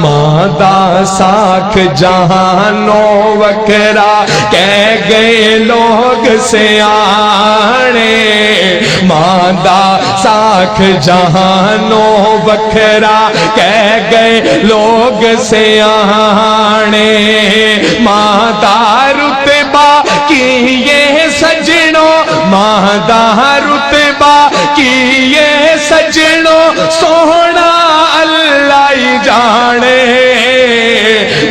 ماں دا ساکھ جہانو وکرا کہہ گئے لوگ سیانے، ماں دا ساکھ جہانو وکرا کہہ گئے لوگ سیانے، ماں دا رتبہ کی یہ سجنوں، ماں دا رتبہ کی یہ سجنوں سونا اللہ ہی جانے،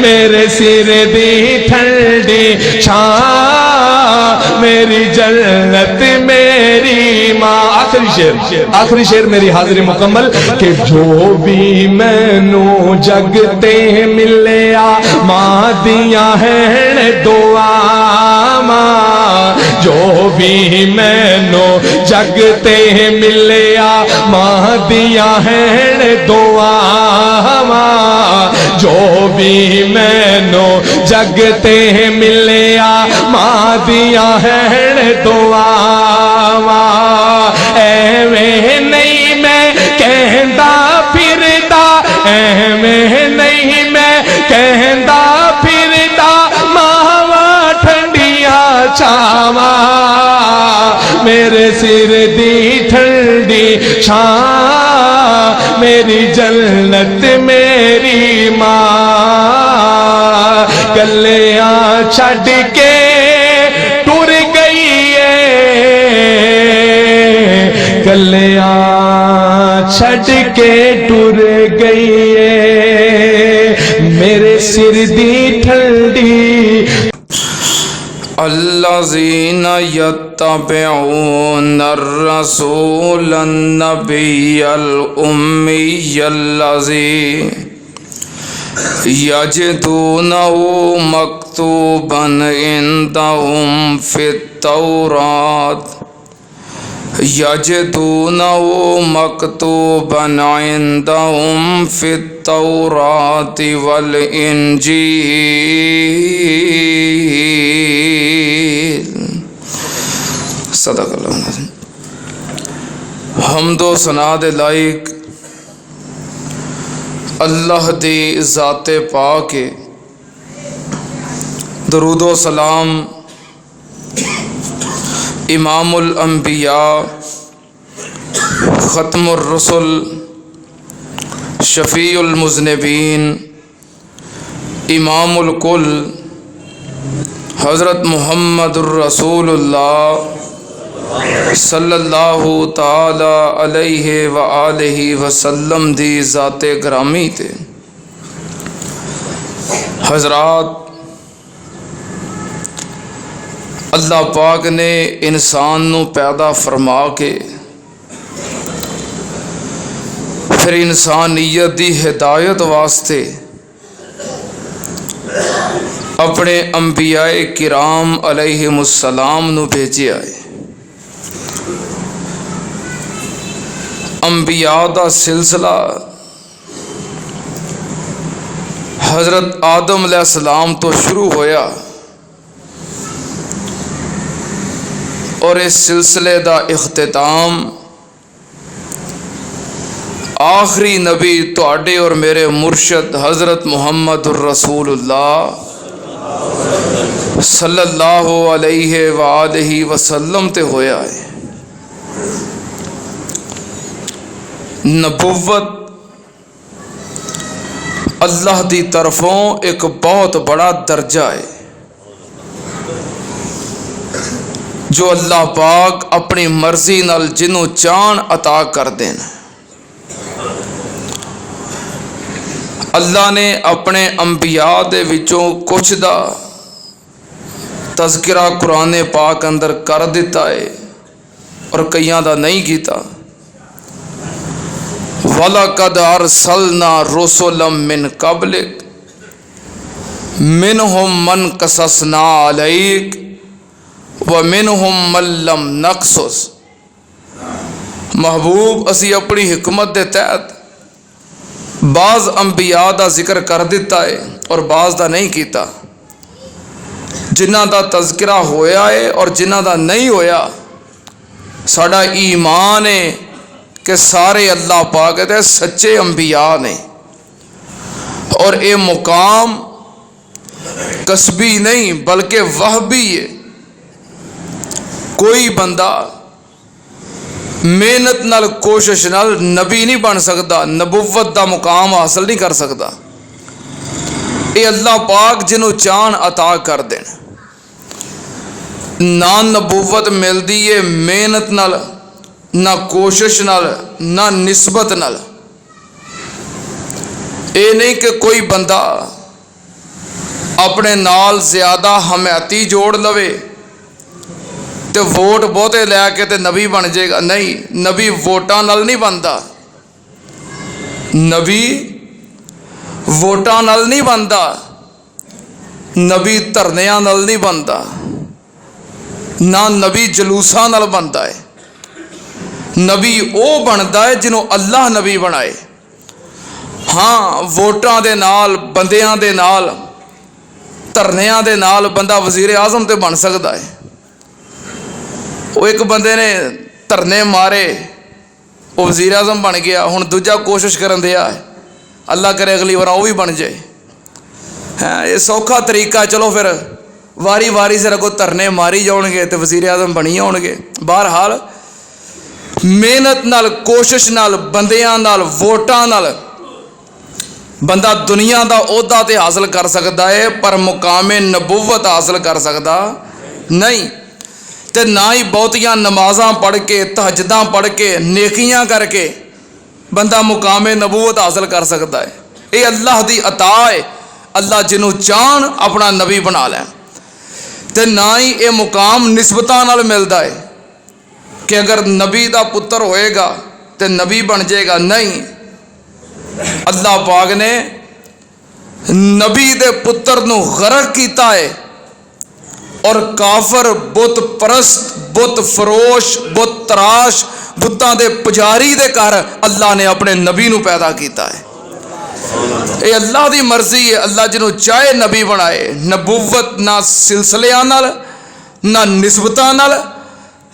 میرے سر دی ٹھنڈی چھاں میری جنت میری ماں۔ آخری شعر میری حاضری مکمل کہ جو بھی مینوں جگ تے ملیا ماں دیاں ہیں دعا، ماں جو بھی مینوں جگ تے ملیا ماں دیاں ہیں دعا، ماں جو بھی مینوں جگ تے ملیا ماں دیاں ہیں دعا، ایویں نہیں میں کہندا پھردا، ایویں نہیں میں کہندا پھردا، ماواں ٹھنڈیاں چھاواں میرے سر دی ٹھنڈی چھاں میری جنت میری ماں، گلیاں چھڈ کے ٹر گئی ہے، گلیاں چھڈ کے ٹر گئی ہے میرے سر دی ٹھنڈی۔ الذین یتبعون الرسول النبی الامی الذی یجدونہ مکتوبا عندہم فی التوراۃ، یجدونہ مکتوبا عندہم فی التوراۃ والانجیل۔ صدق اللہ العظیم۔ حمد و ثنا دے لائق اللہ دی ذات پاک، درود و سلام امام الانبیاء ختم الرسل شفیع المذنبین امام الکل حضرت محمد الرسول اللہ صلی اللہ تعالی علیہ وآلہ وسلم دی ذات گرامی تے۔ حضرات، اللہ پاک نے انسان نو پیدا فرما کے پھر انسانیت دی ہدایت واسطے اپنے انبیاء کرام علیہم السلام نو بھیجیا ہے۔ انبیاء دا سلسلہ حضرت آدم علیہ السلام تو شروع ہویا اور اس سلسلے دا اختتام آخری نبی تواڈے اور میرے مرشد حضرت محمد الرسول اللہ صلی اللہ علیہ وآلہ وسلم تے ہویا ہے۔ نبوت اللہ دی طرفوں ایک بہت بڑا درجہ ہے جو اللہ پاک اپنی مرضی نال جنوں چان عطا کر دین۔ اللہ نے اپنے انبیاء دے وچوں کچھ دا تذکرہ قرآن پاک اندر کر دیتا ہے اور کئیاں دا نہیں کیتا۔ وَلَقَدْ أَرْسَلْنَا رُسُلًا مِّن قَبْلِكَ مِنْهُمْ مَنْ قَصَصْنَا عَلَيْكَ وَمِنْهُمْ مَنْ لَمْ نَقْصُصْ۔ محبوب اسی اپنی حکمت دے تحت بعض انبیاء دا ذکر کر دیتا ہے اور بعض دا نہیں کیتا۔ جنہ دا تذکرہ ہویا ہے اور جنہ دا نہیں ہویا، ساڈا ایمان ہے کہ سارے اللہ پاک دے سچے انبیاء نے، اور اے مقام کسبی نہیں بلکہ وہبی ہے۔ کوئی بندہ محنت نال کوشش نال نبی نہیں بن سکتا، نبوت دا مقام حاصل نہیں کر سکتا۔ اے اللہ پاک جنوں چان عطا کر دین۔ نہ نبوت ملدی ہے محنت نال، نہ کوشش نال، نہ نسبت نال۔ اے نہیں کہ کوئی بندہ اپنے نال زیادہ حمایتی جوڑ لوے تے ووٹ بہتے لے کے تے نبی بن جائے گا، نہیں، نبی ووٹاں نال نہیں بنتا، نبی ووٹاں نال نہیں بنتا، نبی دھرنیاں نال نہیں بنتا، نہ نبی جلوساں نال بنتا ہے۔ نبی او بنتا ہے جنہوں اللہ نبی بنائے۔ ہاں ووٹاں دے نال، بندیاں دے نال، دھرنیاں دے نال بندہ وزیر اعظم تے بن سکتا ہے۔ وہ ایک بندے نے دھرنے مارے، وہ وزیر اعظم بن گیا، ہن دوجا کوشش کرن دیا ہے، اللہ کرے اگلی بار وہ بھی بن جائے۔ ہاں یہ سوکھا طریقہ، چلو پھر واری واری سے رکھو دھرنے ماری جاؤ گے تو وزیر اعظم بنی جاؤ گے۔ بہرحال محنت نال، کوشش نال، بندیاں نال، ووٹاں نال بندہ دنیا دا عہدہ تے حاصل کر سکتا ہے، پر مقام نبوت حاصل کر سکتا نہیں۔ تے نہ ہی بہتیاں نمازاں پڑھ کے، تہجداں پڑھ کے، نیکیاں کر کے بندہ مقام نبوت حاصل کر سکتا ہے۔ یہ اللہ دی عطا ہے، اللہ جنوں چاہن اپنا نبی بنا لیں۔ تے نہ ہی یہ مقام نسبتاں نال ملتا ہے کہ اگر نبی دا پتر ہوئے گا تے نبی بن جائے گا، نہیں۔ اللہ پاک نے نبی دے پتر نو غرق کیتا ہے، اور کافر، بت پرست، بت فروش، بت تراش، بتاں دے پجاری دے کر اللہ نے اپنے نبی نو پیدا کیتا ہے۔ اے اللہ دی مرضی ہے، اللہ جنوں چاہے نبی بنائے۔ نبوت نہ سلسلیاں نال، نہ نسبتاں نال،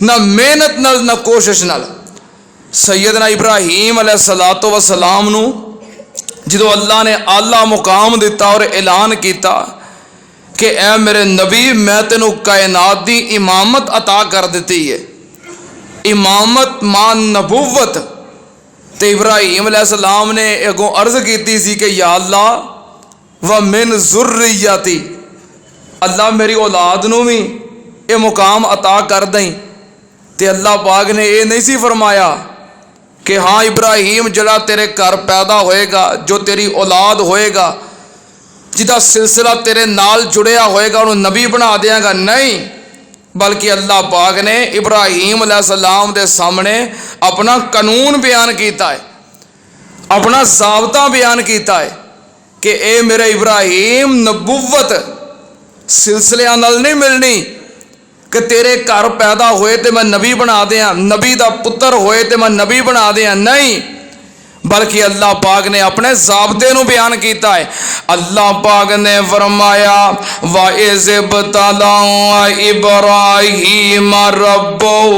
نہ محنت نال، نہ کوشش نال۔ سیدنا ابراہیم علیہ الصلوۃ والسلام نو جدو اللہ نے اعلیٰ مقام دیتا اور اعلان کیتا کہ اے میرے نبی میں تینوں کائنات دی امامت عطا کر دیتی ہے، امامت ماں نبوت، تے ابراہیم علیہ السلام نے اگوں عرض کیتی سی کہ یا اللہ ومن ذریتی، اللہ میری اولاد نو بھی یہ مقام عطا کر دیں۔ تے اللہ پاک نے یہ نہیں سی فرمایا کہ ہاں ابراہیم جڑا تیرے گھر پیدا ہوئے گا، جو تیری اولاد ہوئے گا، جدا سلسلہ تیرے نال جڑیا ہوئے گا انہوں نبی بنا دیا گا، نہیں، بلکہ اللہ پاک نے ابراہیم علیہ السلام دے سامنے اپنا قانون بیان کیتا ہے، اپنا ضابطہ بیان کیتا ہے کہ اے میرے ابراہیم، نبوت سلسلے نال نہیں ملنی کہ تیرے گھر پیدا ہوئے تے میں نبی بنا دیاں، نبی دا پتر ہوئے تے میں نبی بنا دیاں، نہیں، بلکہ اللہ پاک نے اپنے ضابطے نو بیان کیتا ہے۔ اللہ پاک نے فرمایا وَإِذِ ابْتَلَىٰ إِبْرَاهِيمَ رَبُّهُ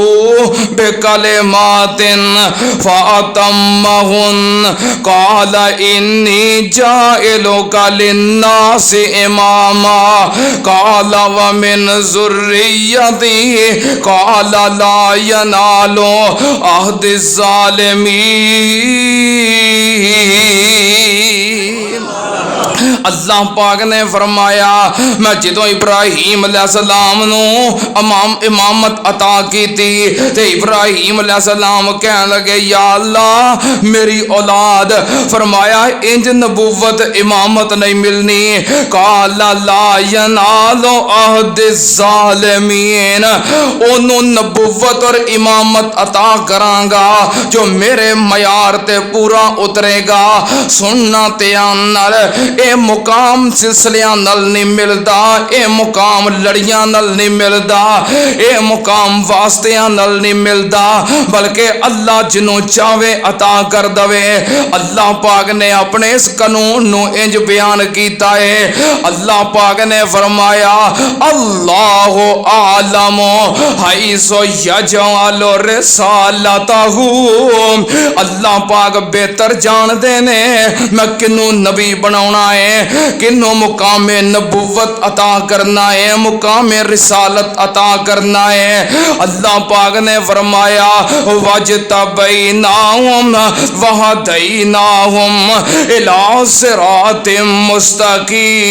بِكَلِمَاتٍ فَأَتَمَّهُنَّ قَالَ إِنِّي جَاعِلُكَ لِلنَّاسِ إِمَامًا قَالَ وَمِنْ ذُرِّيَّتِي قَالَ لَا يَنَالُ عَهْدِ الظَّالِمِينَ۔ اللہ پاک نے فرمایا میں جدو ابراہیم علیہ السلام نو امامت عطا کی تھی تے ابراہیم علیہ السلام کہنے لگے یا اللہ میری اولاد، فرمایا انج نبوت امامت نہیں ملنی، قال لا ینال عہد الظالمین، انہوں نبوت اور امامت عطا کران گا جو میرے معیار تے پورا اترے گا۔ سننا تیان نال اے मुकाम सिलसिलियां नल नहीं मिलता, ये मुकाम लड़ियां नल नहीं मिलता, ये मुकाम वास्तियां नल नहीं मिलता, बल्कि अल्लाह जिन्हों चाहे अता कर दवे। अल्लाह पाक ने अपने इस कानून नू इंज बयान कीता है। अल्लाह पाक ने फरमाया अल्लाह आलम हाइसो यजअलु रिसालतहू, अल्लाह पाक बेहतर जानते ने मैं किन्नू नबी बनाना है, किन्नू मुकामे नबुव्वत अता करना है, मुकामे रिसालत अता करना है। अल्लाह पाक ने फरमाया वजतबैनाहुम वहदैनाहुम इला सिरातिम मुस्तकीम।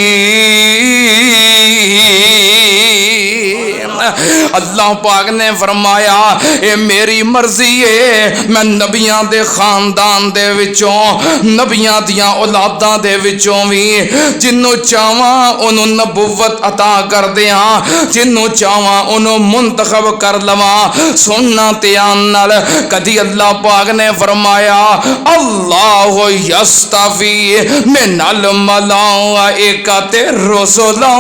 अल्लाह पाक ने फरमाया ये मेरी मर्जी है, मैं नबियां दे खानदान दे विचों, नबियां दियां औलादां दे विचों भी जिन्नों चाहां उन्हों नबुव्वत अता कर दियां, जिन्नों चाहां उन्हों मुंतखब कर लवां। सुनना ध्यान नाल, कदी अल्लाह पाक ने फरमाया अल्लाह यस्तफी मिनल मलाइकति रुसुला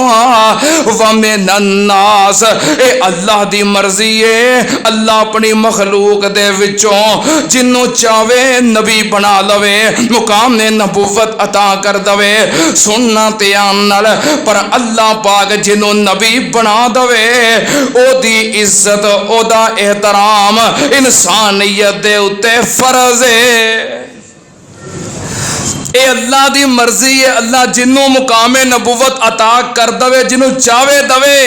व मिनन नास। ए अल्लाह दी मर्जी है, अल्लाह अपनी मखलूक दे विचों जिन्नों चावे नबी बना लवे, मुकाम ने नबुव्वत अता कर दवे। सुनना ध्यान नाल, पर अल्लाह पाक जिन्नों नबी बना दवे ओदी इज्जत ओदा एहतराम इंसानियत दे उत्ते फर्ज है। ये अल्लाह दी मर्जी है, अल्लाह जिन्नों मुकामे नबुव्वत अता कर दवे, जिन्नों चावे दवे।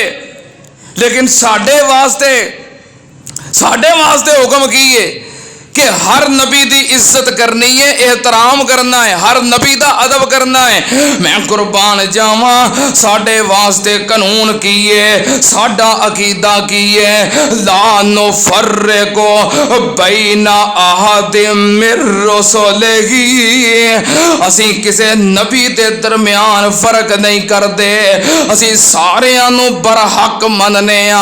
लेकिन साडे वास्ते हुक्म की है कि हर नबी दी इज्जत करनी है, एहतराम करना है, हर नबी दा अदब करना है। मैं कुर्बान जावा, साडे वास्ते कानून की है, साडा अकीदा की है, ला नुफर्रिकु बैना अहदिम मिर रुसुलिही। असी किसे नबी दे दरम्यान फर्क नहीं करते, असी सारियां नू बरहक मनने आ।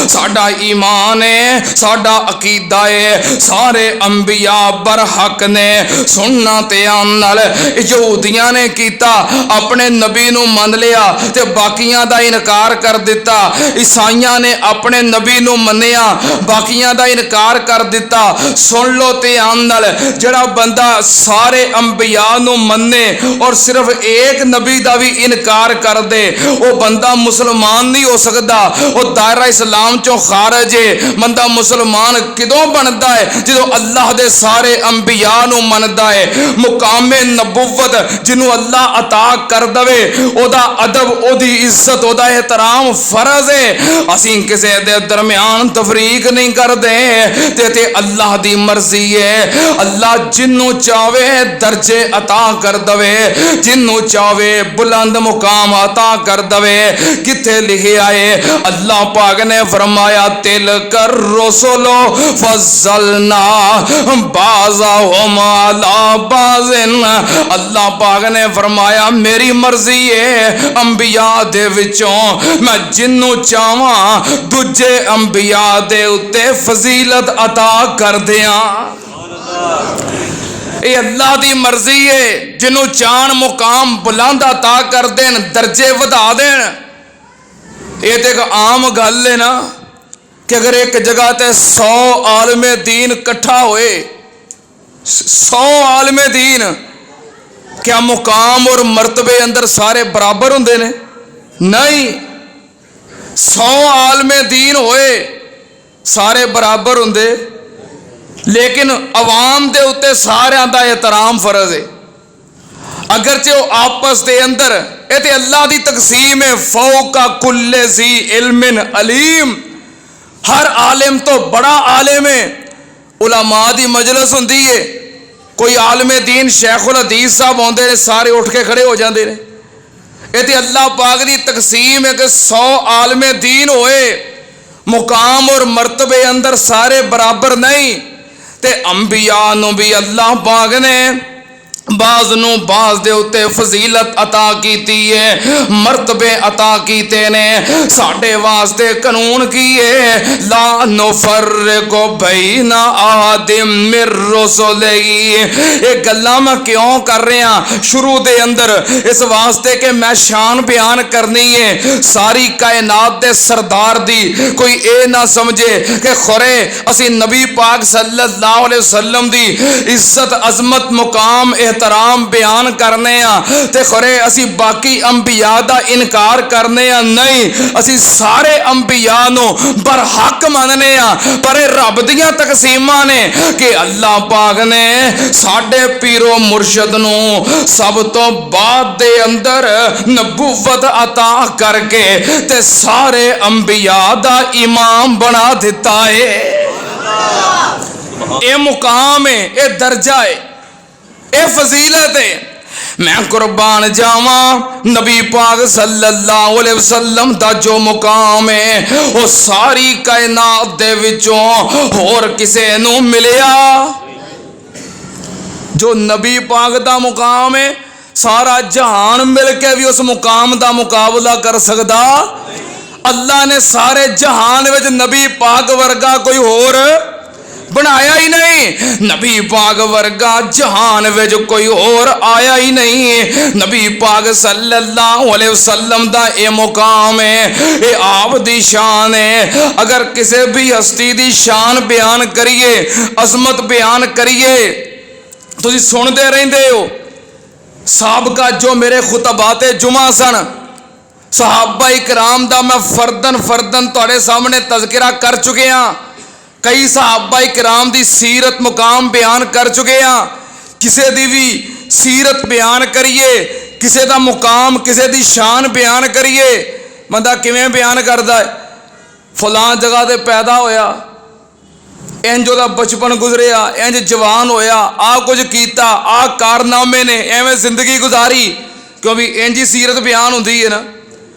साडा ईमान है, साडा अकीदा है, सारे अंबिया बरहक ने। सुनना ध्यान नाल, यहूदियां ने कीता, अपने नबी नू मन लिया ते बाकियां दा इनकार कर दिता। ईसाइयां ने अपने नबी नू मन्निया, बाकियां दा इनकार कर दिता। सुन लो ध्यान नाल, जड़ा बंदा सारे अंबिया नू मन्ने और सिर्फ एक नबी दा भी इनकार कर दे, वो बंदा मुसलमान नहीं हो सकता, वो दायरा इस्लाम चों खारज है। बंदा मुसलमान किदों बनता है? जो अल्लाह दे सारे अंबिया नू मनदा है। मुकामे नबुव्वत जिन्हों अल्लाह अता कर दवे, ओदा अदब, ओदी इज्जत, ओदा एहतराम फर्ज है। असीं किसे दे दरम्यान तफरीक नहीं करदे, ते अल्लाह दी मर्जी है। अल्लाह जिन्हों चावे दर्जे अता कर दवे, जिन्हों चावे बुलंद मुकाम अता कर दवे। किथे लिखे आए, अल्लाह पाक ने फरमाया तिल कर रुसुलो फज़लना बाज़हुम अला बाज़िन। अल्लाह पाक ने फरमाया मेरी मर्जी है, अंबिया दे विचों मैं जिन्नों चावा दूजे अंबिया दे उत्ते फजीलत अता कर दिया। ये अल्लाह दी मर्जी है, जिन्हों चान मुकाम बुलंद अता कर देन, दर्जे वधा देन। ये तो एक आम गल है ना कि अगर एक जगह ते 100 आलमे दीन इकट्ठा होए, 100 आलमे दीन, क्या मुकाम और मर्तबे अंदर सारे बराबर होंदे ने? नहीं। 100 आलमे दीन होए सारे बराबर होंदे, लेकिन अवाम दे उत्ते सारियां दा एहतराम फर्ज है। अगरचे वो आपस दे अंदर, ये ते अल्लाह दी तकसीम है, फौका कुल्ले ज़ी इल्मिन अलीम। हर आलिम तो बड़ा आलिम है। उलमा दी मजलिस हुंदी है, कोई आलमे दीन शेखुल हदीस साहब आउंदे ने, सारे उठ के खड़े हो जाते हैं। ये ते अल्लाह पाक दी तकसीम है कि 100 आलमे दीन होए, मुकाम और मर्तबे अंदर सारे बराबर नहीं। ते अंबिया नू भी अल्लाह पाक ने بعض نو بعض دے اتے فضیلت عطا کیتی ہے، مرتبے عطا کیتے نے، ساڈے واسطے قانون کیے لا نفرق بین احد من رسلہ۔ یہ گلاں میں کیوں کر رہا شروع دے اندر؟ اس واسطے کہ میں شان بیان کرنی ہے ساری کائنات دے سردار دی، کوئی اے نہ سمجھے کہ خورے اسی نبی پاک صلی اللہ علیہ وسلم دی عزت عظمت مقام احترام بیان کرنے ہاں تے خورے اسی باقی انبیاء دا انکار کرنے ہاں، نہیں، اسی سارے انبیاء نو برحق مننے ہاں، پر رب دیاں تقسیماں نے کہ اللہ پاک نے ساڈے پیرو مرشد نو سب تو بعد دے اندر نبوت عطا کر کے تے سارے انبیاء دا امام بنا دیتا ہے۔ اے مقام ہے، اے درجہ ہے، اے فضیلت ہے۔ میں قربان جاواں نبی پاک صلی اللہ علیہ وسلم دا جو مقام ہے وہ ساری کائنات دے وچوں اور کسے نو ملیا۔ جو نبی پاک دا مقام ہے سارا جہان مل کے بھی اس مقام دا مقابلہ کر سکدا؟ اللہ نے سارے جہان وچ نبی پاک ورگا کوئی اور بنایا ہی نہیں، نبی پاک ورگا جہان وچ کوئی اور آیا ہی نہیں۔ نبی پاک صلی اللہ علیہ وسلم دا اے مقام ہے، اے آپ دی شان ہے۔ اگر کسی بھی ہستی دی شان بیان کریے، عظمت بیان کریے، تسی سن دے رہندے ہو۔ سابقہ جو میرے خطبات جمعہ سن، صحابہ اکرام دا میں فردن تواڈے سامنے تذکرہ کر چکے ہاں، کئی صحابہ اکرام دی سیرت مقام بیان کر چکے ہاں۔ کسے دی بھی سیرت بیان کریے، کسے دا مقام کسے دی شان بیان کریے، بندہ کیویں بیان کردا ہے؟ فلاں جگہ تے پیدا ہویا، انج دا بچپن گزریا، انج جوان ہویا، آ کچھ کیتا، آ کارنامے نے، ایویں زندگی گزاری، کیوں بھی انج سیرت بیان ہوندی ہے نا،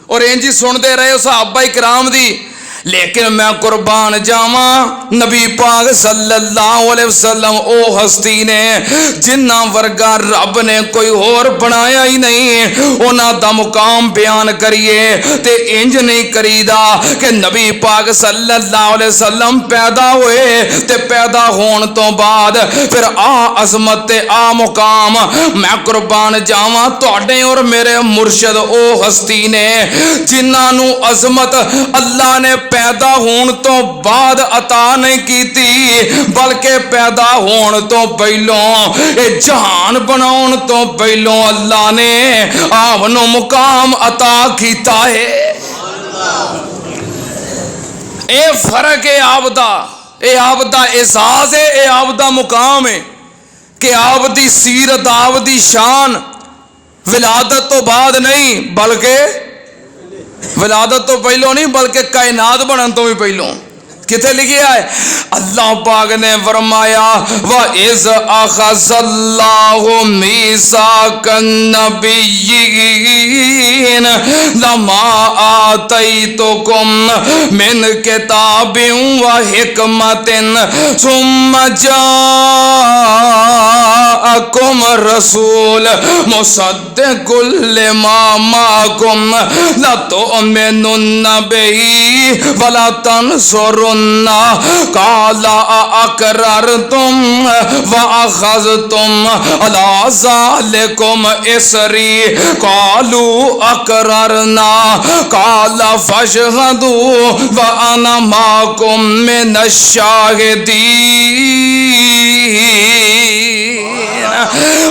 اور انج سنتے رہے صحابہ اکرام دی۔ لیکن میں قربان جاواں نبی پاک صلی اللہ علیہ وسلم او ہستی نے جنہ ورگا رب نے کوئی اور بنایا ہی نہیں، انہاں دا مقام بیان کریے تے انج نہیں کریدا کہ نبی پاک صلی اللہ علیہ وسلم پیدا ہوئے تے پیدا ہون تو بعد پھر آ عظمت تے آ مقام۔ میں قربان جاواں تواڈے اور میرے مرشد او ہستی نے جنہاں نو عظمت اللہ نے پیدا ہون تو بعد عطا نہیں کیتی، بلکہ پیدا ہون تو پہلوں اے جہان بناون تو پہلوں اللہ نے آپ نو مقام عطا کیتا ہے۔ اے فرق ہے آپ دا، اے آپ دا احساس ہے، اے آپ دا مقام ہے کہ آپ دی سیرت آپ دی شان ولادت تو بعد نہیں بلکہ ولادت تو پہلو نہیں بلکہ کائنات بنن تو بھی پہلو۔ کتے لکھیا ہے؟ اللہ پاک نے فرمایا وَإِذْ أَخَذَ اللَّهُ مِيثَاقَ النَّبِيِّينَ لَمَا آتَيْتُكُم مِّن كِتَابٍ وَحِكْمَةٍ ثُمَّ جَاءَكُمْ رَسُولٌ مُصَدِّقٌ لِّمَا مَعَكُمْ لَتُؤْمِنُنَّ بِهِ وَلَتَنصُرُنَّهُ قال أقررتم وأخذتم على ذلكم إصري قالوا أقررنا قال فاشهدوا وأنا معكم من الشاهدين۔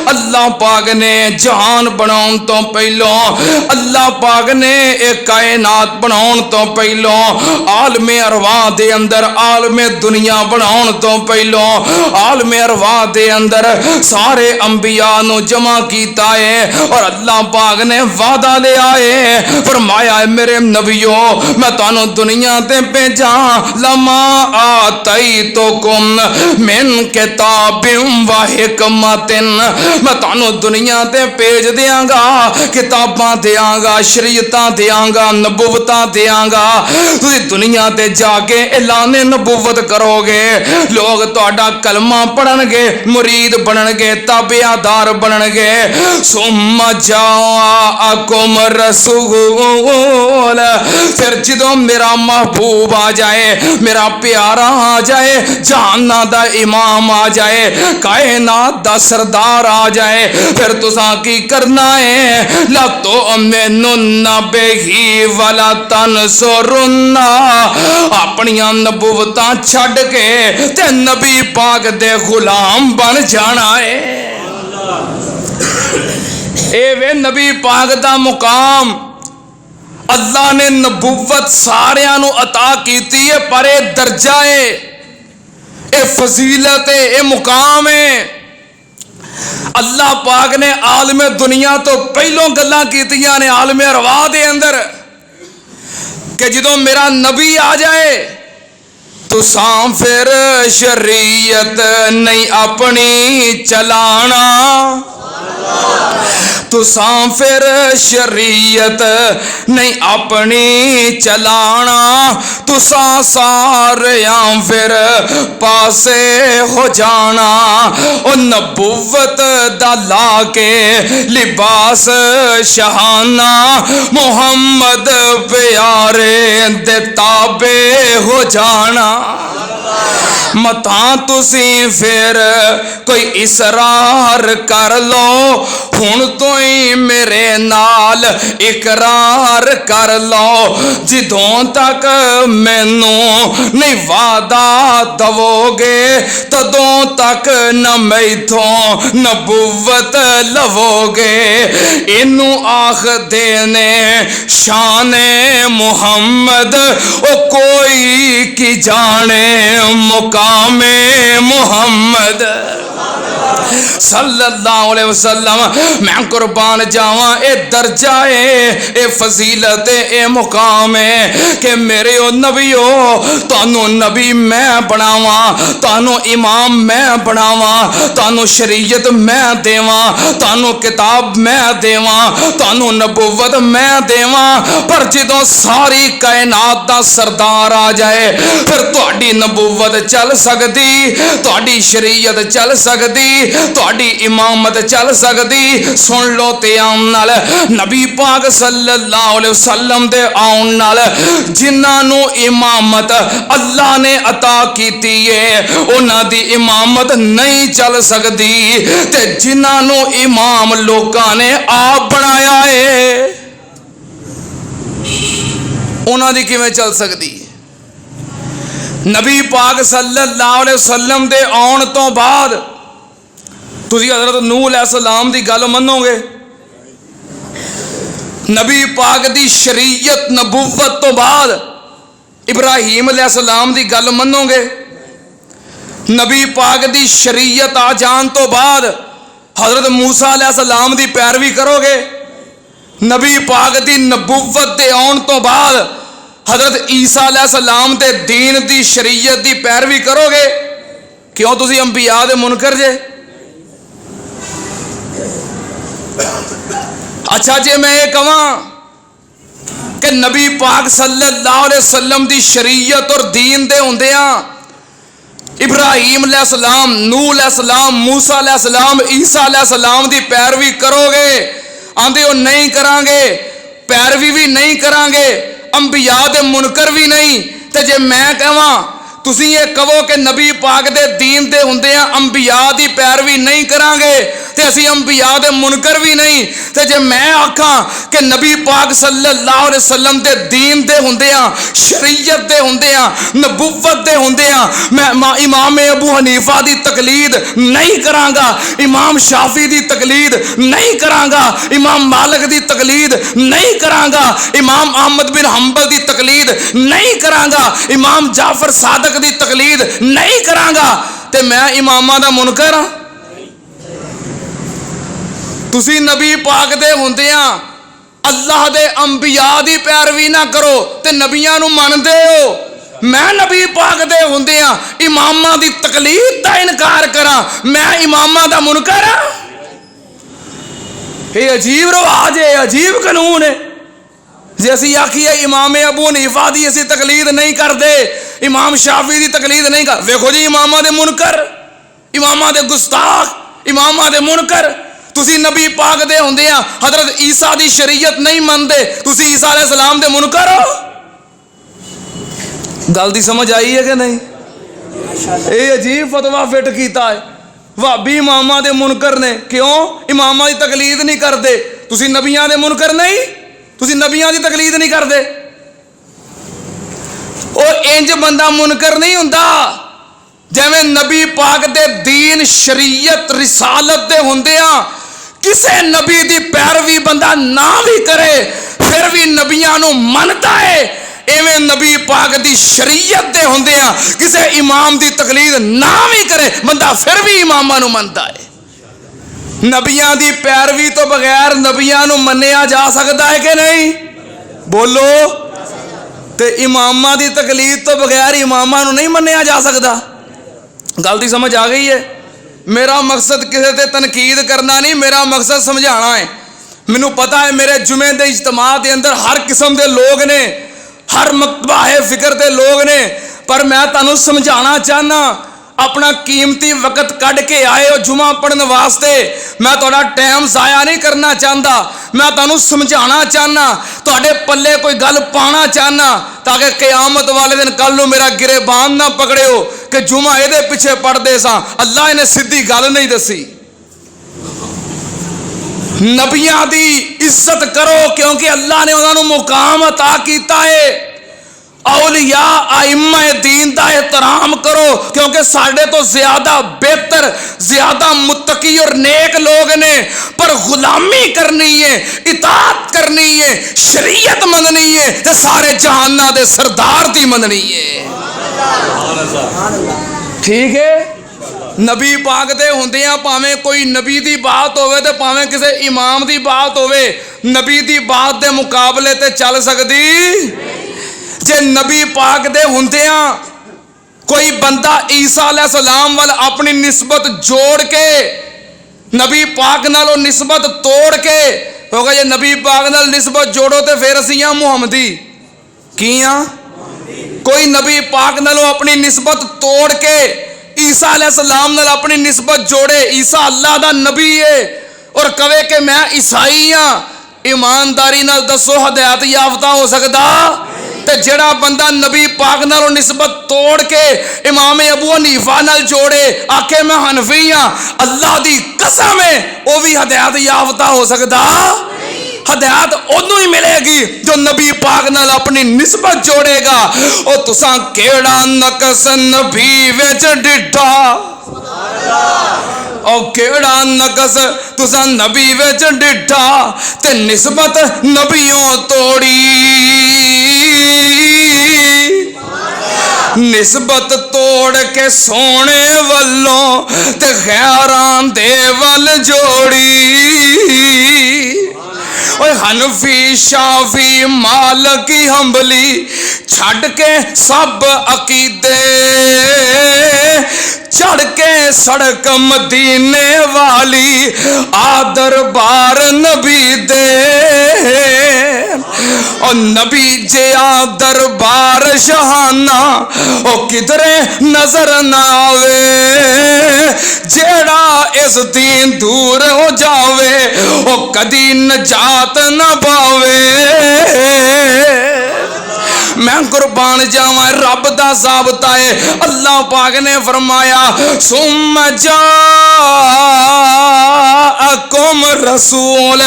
اللہ پاک نے جہان بناؤن تو پہلو، اللہ پاک نے ایک کائنات بناؤن تو پہلو، عالم ارواح دے اندر عالم دنیا بناؤن تو پہلو، عالم ارواح دے اندر سارے انبیاء نو جمع کیتا ہے، اور اللہ پاک نے وعدہ لے آئے فرمایا ہے میرے نبیو میں تانوں دنیا تے بھیجاں لما آتیتکم من کتاب و حکمت، میں تانوں دنیا تے بھیج دیاں گا، کتاباں دیاں گا، شریعتاں دیاں گا، نبوتاں دیاں گا، تسی دنیا تے جا کے ऐलान नबूवत करोगे, लोग तुहाडा कलमा पढ़नगे, मुरीद बनणगे, ताबेदार बनणगे। सुम्मा जाअकुम रसूल, फिर जदों मेरा महबूब आ जाए, मेरा प्यारा आ जाए, जहाना दा इमाम आ जाए, कायनात दा सरदार आ जाए, फिर तुसां की करना है? ला तो मैनुन्ना बेही वाला तनसुरुन्ना, अपनियां नबूवतां छड्ड के ते नबी पाक दे गुलाम बन जाना है। ए वे नबी पाक दा मुकाम। अल्लाह ने नबूवत सारियां नू अता कीती है, पर ये दर्जा है, ये फजीलत है, ये मुकाम है। अल्लाह पाक ने आलमे दुनिया तो पहलों गल्लां कीतियां ने आलमे अरवाह दे अंदर कि जदों मेरा नबी आ जाए तुसां फिर शरीयत नहीं अपनी चलाना, तुसां फिर शरीयत नहीं अपनी चलाना, तुसां सारियां फिर पासे हो जाना। ओ नबूवत दा ला के लिबास शहाना, मुहम्मद प्यारे दे ताबे हो जाना। मतां तुसी फिर कोई इसरार कर लो, हुण तो ही मेरे नाल इकरार कर लो, जिदों तक मैनू नहीं वादा दवोगे तदों तक न मैथों नबूवत लवोगे। इनू आख देने शाने मुहम्मद, ओ कोई की जाने मुकामे मुहम्मद सल्लल्लाहु अलैहि वसल्लम। मैं कुर्बान जावां, ए दर्जा है, ए फजीलत है, ए मुकाम है कि मेरे ओ नबियो तानू नबी मैं बनावा, तानू इमाम मैं बनावा, तानू शरीयत मैं देवा, तानू किताब मैं देवा, तानू नबूवत मैं देवा। पर जदों सारी कायनात दा सरदार आ जाए, फिर तुहाडी नबूवत चल सकदी, तुहाडी शरीयत चल सकदी, तुहाडी इमामत चल सकदी। सुन लो ध्यान नाल, नबी पाक सल्लल्लाहु अलैहि वसल्लम दे आउण नाल जिन्हां नू इमामत अल्लाह ने अता कीती है, उन्हां दी इमामत नहीं चल सकदी, ते जिन्हां नू इमाम लोकां ने आप बनाया है उन्हां दी किवें चल सकदी? नबी पाक सल्लल्लाहु अलैहि वसल्लम दे आउण तो बाद तुसी हज़रत नूह अलैहिस्सलाम दी गल मन्नोगे? नबी पाक दी शरीयत नबूवत तो बाद इब्राहीम अलैहिस्सलाम दी गल मन्नोगे? नबी पाक दी शरीयत आ जान तो बाद हज़रत मूसा अलैहिस्सलाम दी पैरवी करोगे? नबी पाक दी नबूवत दे आउण तो बाद हज़रत ईसा अलैहिस्सलाम दे दीन दी शरीयत दी पैरवी करोगे? क्यों तुसी अंबिया दे मुनकर जे? अच्छा जे मैं ये कहां कि नबी पाक सल्लल्लाहु अलैहि वसल्लम दी शरीयत और दीन दे हुंदियां इब्राहीम अलैहिस्सलाम, नूह अलैहिस्सलाम, मूसा अलैहिस्सलाम, ईसा अलैहिस्सलाम दी पैरवी करोगे? आंदे हो नहीं करांगे, पैरवी भी नहीं करांगे, अंबिया दे मुनकर भी नहीं। ते जे मैं कहां तुसी ये कहो कि नबी पाक दे दीन दे हुंदियां अंबिया दी पैरवी नहीं करांगे ते असी अंबिया दे मुनकर भी नहीं, ते जे मैं आखां कि नबी पाक सल्लल्लाहु अलैहि वसल्लम दे दीन दे हुंदियां, शरीयत दे हुंदियां, नबूवत दे हुंदियां मैं इमाम अबू हनीफा दी तकलीद नहीं करांगा, इमाम शाफी दी तकलीद नहीं करांगा, इमाम मालिक दी तकलीद नहीं करांगा, इमाम अहमद बिन हंबल दी तकलीद नहीं करांगा, इमाम जाफर सादक दी तकलीद नहीं करांगा, ते मैं इमामा दा मुनकर हां? तुसी नबी पाक दे हुंदियां अल्लाह दे अंबिया दी पैरवी ना करो ते नबियां नू मनदे हो, मैं नबी पाक दे हुंदियां इमामा दी तकलीद दा इनकार करा, मैं इमामा दा मुनकर हां? ये अजीब रवाज है, अजीब कानून है। جے اسی آکھیے امام ابو حنیفہ دی اسی تقلید نہیں کردے، امام شافعی دی تقلید نہیں کر، ویکھو جی اماماں دے منکر، اماماں دے گستاخ، اماماں دے منکر، تسی نبی پاک دے ہوندیاں حضرت عیسیٰ دی شریعت نہیں مندے، تسی عیسیٰ علیہ السلام دے منکر ہو۔ گل دی سمجھ آئی ہے کہ نہیں؟ اے عجیب فتویٰ فٹ کیتا ہے، وہابی اماماں دے منکر نے، کیوں؟ اماماں دی تقلید نہیں کردے، تسی نبیاں دے منکر نہیں، تسی نبیاں دی تقلید نہیں کردے۔ اور انج بندہ منکر نہیں ہوندا جویں نبی پاک دے دین شریعت رسالت دے ہوندیاں کسے نبی دی پیروی بندہ نہ بھی کرے پھر بھی نبیاں نو منتا ہے، ایویں نبی پاک دی شریعت دے ہوندیاں کسے امام دی تقلید نہ بھی کرے بندہ پھر بھی اماماں نو منتا ہے۔ نبیاں دی پیروی تو بغیر نبیاں نو منیا جا سکتا ہے کہ نہیں؟ بولو، تے اماماں دی تقلید تو بغیر اماماں نو نہیں منیا جا سکتا۔ گل دی سمجھ آ گئی ہے؟ میرا مقصد کسی تے تنقید کرنا نہیں، میرا مقصد سمجھانا ہے۔ مینوں پتا ہے میرے جمعے دے اجتماع دے اندر ہر قسم دے لوگ نے، ہر مکتبہ فکر دے لوگ نے، پر میں تانوں سمجھانا چاہنا، اپنا قیمتی وقت کڈ کے آئے ہو جمعہ پڑھنے واسطے، میں تہاڈا ٹائم ضائع نہیں کرنا چاہتا، میں تانوں سمجھانا چاہنا، تہاڈے پلے کوئی گل پانا چاہنا تاکہ قیامت والے دن کل نو میرا گریبان نہ پکڑے ہو کہ جمعہ یہ پیچھے پڑھتے سا، اللہ انہیں سیدھی گل نہیں دسی۔ نبیاں دی عزت کرو کیونکہ اللہ نے انہوں نے مقام عطا کیتا ہے۔ اولیاء ائمہ دین دا احترام کرو کیونکہ ساڈے تو زیادہ بہتر، زیادہ متقی اور نیک لوگ نے، پر غلامی کرنی ہے، اطاعت کرنی ہے، شریعت مننی ہے تے سارے جہاناں دے سردار دی مننی ہے۔ ٹھیک ہے؟ نبی پاک دے ہوندیاں پاویں کوئی نبی دی بات ہوئے تے پاویں کسے امام دی بات ہوئے، نبی دی بات دے مقابلے تے چل سکدی؟ جے نبی پاک دے ہوندیاں کوئی بندہ عیسیٰ علیہ السلام وال اپنی نسبت جوڑ کے نبی پاک نالوں نسبت توڑ کے ہوگا جے نبی پاک نال نسبت جوڑو تے پھر اسیاں محمدی کیاں؟ کوئی نبی پاک نالوں اپنی نسبت توڑ کے عیسیٰ علیہ السلام نال اپنی نسبت جوڑے، عیسیٰ اللہ دا نبی ہے اور کہے کہ میں عیسائی ہاں، ایمانداری نال دسو ہدایت یافتہ ہو سکدا؟ تے جڑا بندہ نبی پاک نالوں نسبت توڑ کے امام ابو حنیفہ نال جوڑے آکھے میں حنفی ہاں، اللہ دی قسم ہے وہ بھی ہدایت یافتہ ہو سکدا؟ ہدایت اونوں ہی ملے گی جو نبی پاک نال اپنی نسبت جوڑے گا۔ او تساں کیڑا نقص نبی وچ ڈٹھا، او کیڑا نقص تساں نبی وچ ڈٹھا تے نسبت نبیوں توڑی، نسبت توڑ کے سونے والوں تے غیران دے ول جوڑی۔ اوے حنفی شافی مالکی حنبلی چھڑ کے سب عقیدے، چڑھ کے سڑک مدینے والی دربار نبی دے، اور نبی جیا دربار شہانہ او کدرے نظر نہ آوے، جیڑا اس دین دور ہو جاوے او کدی نجات نہ پاوے۔ میں قربان جاواں رب دا ضابطہ ہے، اللہ پاک نے فرمایا ثم جاءکم رسول،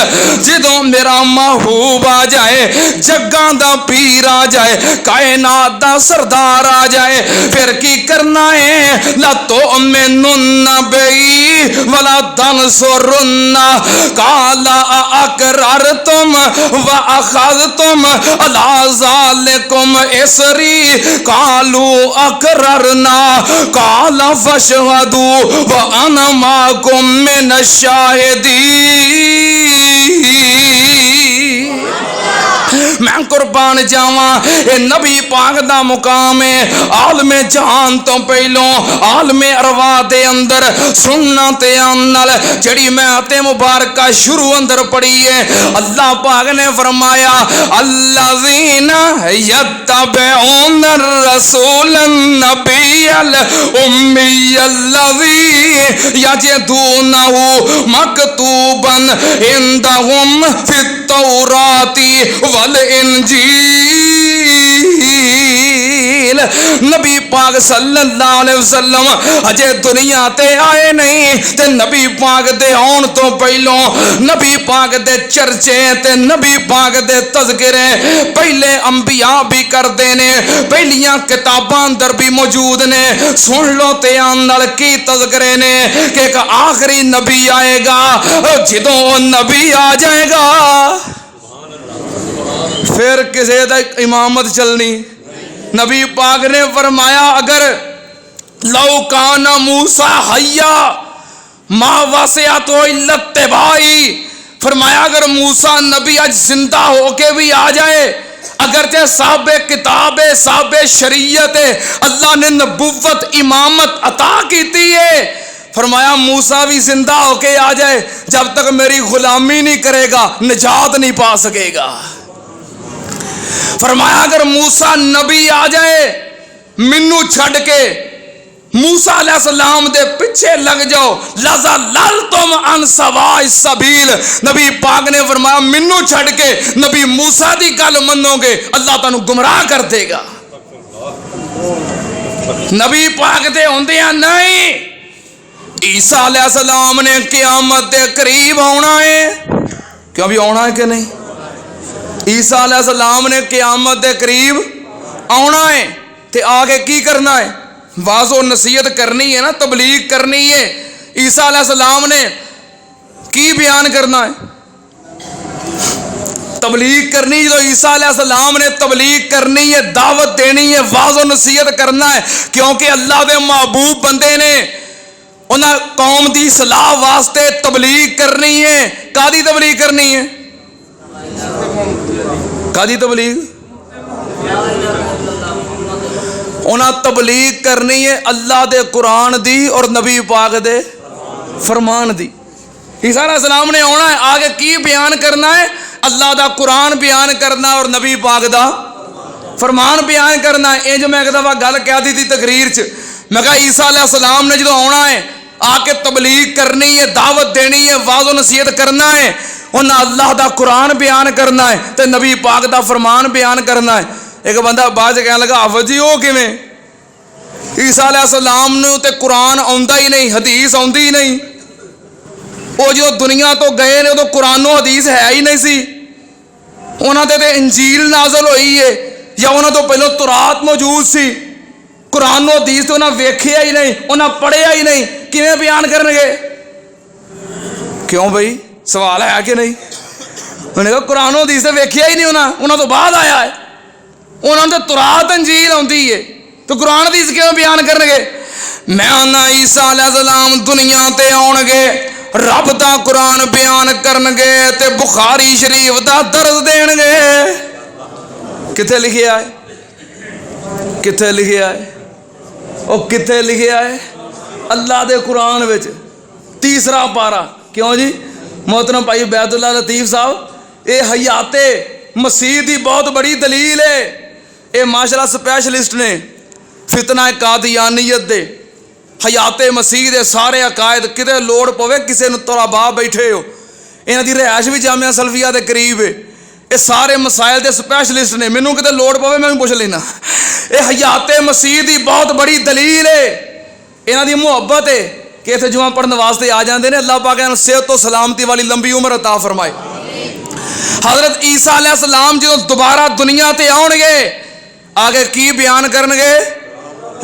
جدوں میرا محبوب آ جائے، جگاں دا پیر آ جائے، کائنات دا سردار آ جائے، پھر کی کرنا ہے؟ لَتُؤْمِنُنَّ بِهِ وَلَا تَنْصُرُنَّ قَالَ أَأَقْرَرْتُمْ وَأَخَذْتُمْ عَلَىٰ ذَلِكُمْ اسری قالوا اقررنا قال فاشهدوا وانا معكم من الشاهدين۔ میں قربان جاواں اے نبی پاک دا مقام ہے عالم جہان تو پہلوں عالم ارواح دے اندر سننا تے نال جڑی میں تے مبارکہ شروع اندر پڑھی ہے اللہ پاک نے فرمایا الذین یتبعون الرسول النبی الامی الذی یجدونہ مکتوبا عندہم فی التوراۃ والانجیل نبی پاک صلی اللہ علیہ وسلم اجے دنیا تے آئے نہیں تے نبی پاک دے آن تو پہلوں نبی پاک دے چرچے تے نبی پاک دے تذکرے پہلے انبیاء بھی کر دینے پہلیاں کتاباں اندر بھی موجود نے سن لو تے آنال کی تذکرے نے کہ ایک آخری نبی آئے گا جدوں نبی آ جائے گا پھر کسی دا امامت چلنی نبی پاک نے فرمایا اگر لو کان موسیٰ حیا ما وسعتہ الا اتباعی فرمایا اگر موسیٰ نبی آج زندہ ہو کے بھی آ جائے اگرچہ صاحب کتاب صاحب شریعت اللہ نے نبوت امامت عطا کیتی ہے فرمایا موسیٰ بھی زندہ ہو کے آ جائے جب تک میری غلامی نہیں کرے گا نجات نہیں پا سکے گا فرمایا اگر موسیٰ نبی آ جائے منو چھڑ کے موسیٰ علیہ السلام دے پیچھے لگ جاؤ لَزَلَّلْتُمْ عَنْ سَوَاءِ السَّبِيلِ نبی پاک نے فرمایا منو چھڑ کے نبی موسیٰ دی گل منو گے اللہ تانوں گمراہ کر دے گا نبی پاک دے ہوندیاں نہیں عیسیٰ علیہ السلام نے قیامت دے قریب آنا ہے کیا بھی آنا ہے کہ نہیں عیسیٰ علیہ السلام نے قیامت دے قریب آنا ہے تے آگے کی کرنا ہے واضح و نصیحت کرنی ہے نا تبلیغ کرنی ہے عیسیٰ علیہ السلام نے کی بیان کرنا ہے تبلیغ کرنی جو عیسیٰ علیہ السلام نے تبلیغ کرنی ہے دعوت دینی ہے واضح و نصیحت کرنا ہے کیونکہ اللہ دے محبوب بندے نے انہاں قوم دی صلاح واسطے تبلیغ کرنی ہے کادی تبلیغ کرنی ہے کادی تبلیغ انہاں تبلیغ کرنی ہے اللہ دے قرآن دی اور نبی پاک دے فرمان دی عیسیٰ علیہ السلام نے آنا ہے آگے کی بیان کرنا ہے اللہ دا قرآن بیان کرنا اور نبی پاک دا فرمان بیان کرنا ہے یہ جو میں ایک دفعہ گل کہہ دی تھی تقریر چ میں کہا عیسیٰ علیہ السلام نے جو آنا ہے آ کے تبلیغ کرنی ہے دعوت دینی ہے واضح و نصیحت کرنا ہے انہاں اللہ دا قرآن بیان کرنا ہے تے نبی پاک دا فرمان بیان کرنا ہے ایک بندہ بعد کہنے لگا حافظ جی وہ کیویں عیسیٰ علیہ السلام نے تے قرآن آندا ہی نہیں حدیث آندی ہی نہیں وہ جو دنیا تو گئے نے تو قرآن و حدیث ہے ہی نہیں سی انہاں تے انجیل نازل ہوئی ہے یا انہاں تو پہلو تورات موجود سی قرآن و حدیث تو انہاں ویکھیا ہی نہیں انہاں پڑھیا ہی نہیں کیویں بیان کرن گے کیوں بھائی سوال ہے کہ نہیں انہوں نے کہا قرآن و حدیث سے ویکھیا ہی نہیں انہاں تو بعد آیا ہے انہوں نے تورات انجیل آتی ہے تو قرآن حدیث کیوں بیان کرن گے میں آنا عیسیٰ علیہ السلام دنیا تے آن گے رب دا قرآن بیان کرن گے تے بخاری شریف دا درس دین گے کتھے لکھیا ہے کتھے لکھیا ہے او کتھے لکھیا ہے اللہ دے قرآن وچ تیسرا پارا کیوں جی محترم بھائی بیت اللہ لطیف صاحب اے حیات مسیح دی بہت بڑی دلیل ہے اے ماشاءاللہ سپیشلسٹ نے فتنہ قادیانیت دے حیات مسیح دے سارے عقائد کتے لوڑ پوے کسے نو طلباء بیٹھے ہو انہاں دی رہائش بھی جامعہ سلفیہ دے قریب ہے اے سارے مسائل دے سپیشلسٹ نے مینوں کتے لوڑ پوے میں بھی پوچھ لینا اے حیات مسیح دی بہت بڑی دلیل ہے انہاں دی محبت ہے کہ اتنے جمعہ پڑھنے واسطے آ جاندے نے اللہ پاک انہاں صحت و سلامتی والی لمبی عمر عطا فرمائے حضرت عیسیٰ علیہ السلام جو دوبارہ دنیا تے آن گے آگے کی بیان کرن گے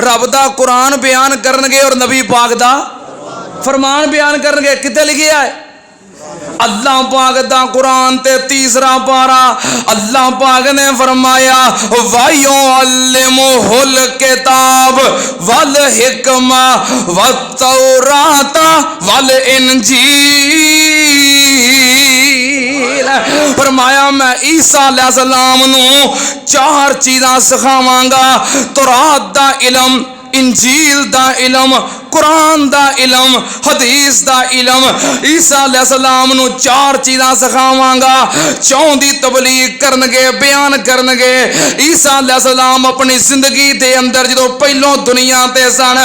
رب دا قرآن بیان کرن گے اور نبی پاک دا فرمان بیان کرن گے کتے لکھیا ہے اللہ پاک دا قرآن تے تیسرا پارا اللہ پاک نے فرمایا وَيُعَلِّمُهُ الْكِتَابَ وَالْحِكْمَةَ وَالتَّوْرَاةَ وَالْإِنْجِيلَ है, फरमाया मैं ईसा अलैहिस्सलाम नू 4 चीज़ां सिखावांगा, तौरात दा इलम, इंजील दा इलम, कुरान दा इलम, हदीस दा इलम। ईसा अलैहिस्सलाम नू 4 चीज़ां सिखावांगा, 4 दी तबलीग करनगे, बयान करनगे। ईसा अलैहिस्सलाम अपनी जिंदगी दे अंदर जो पहलों दुनिया ते सन,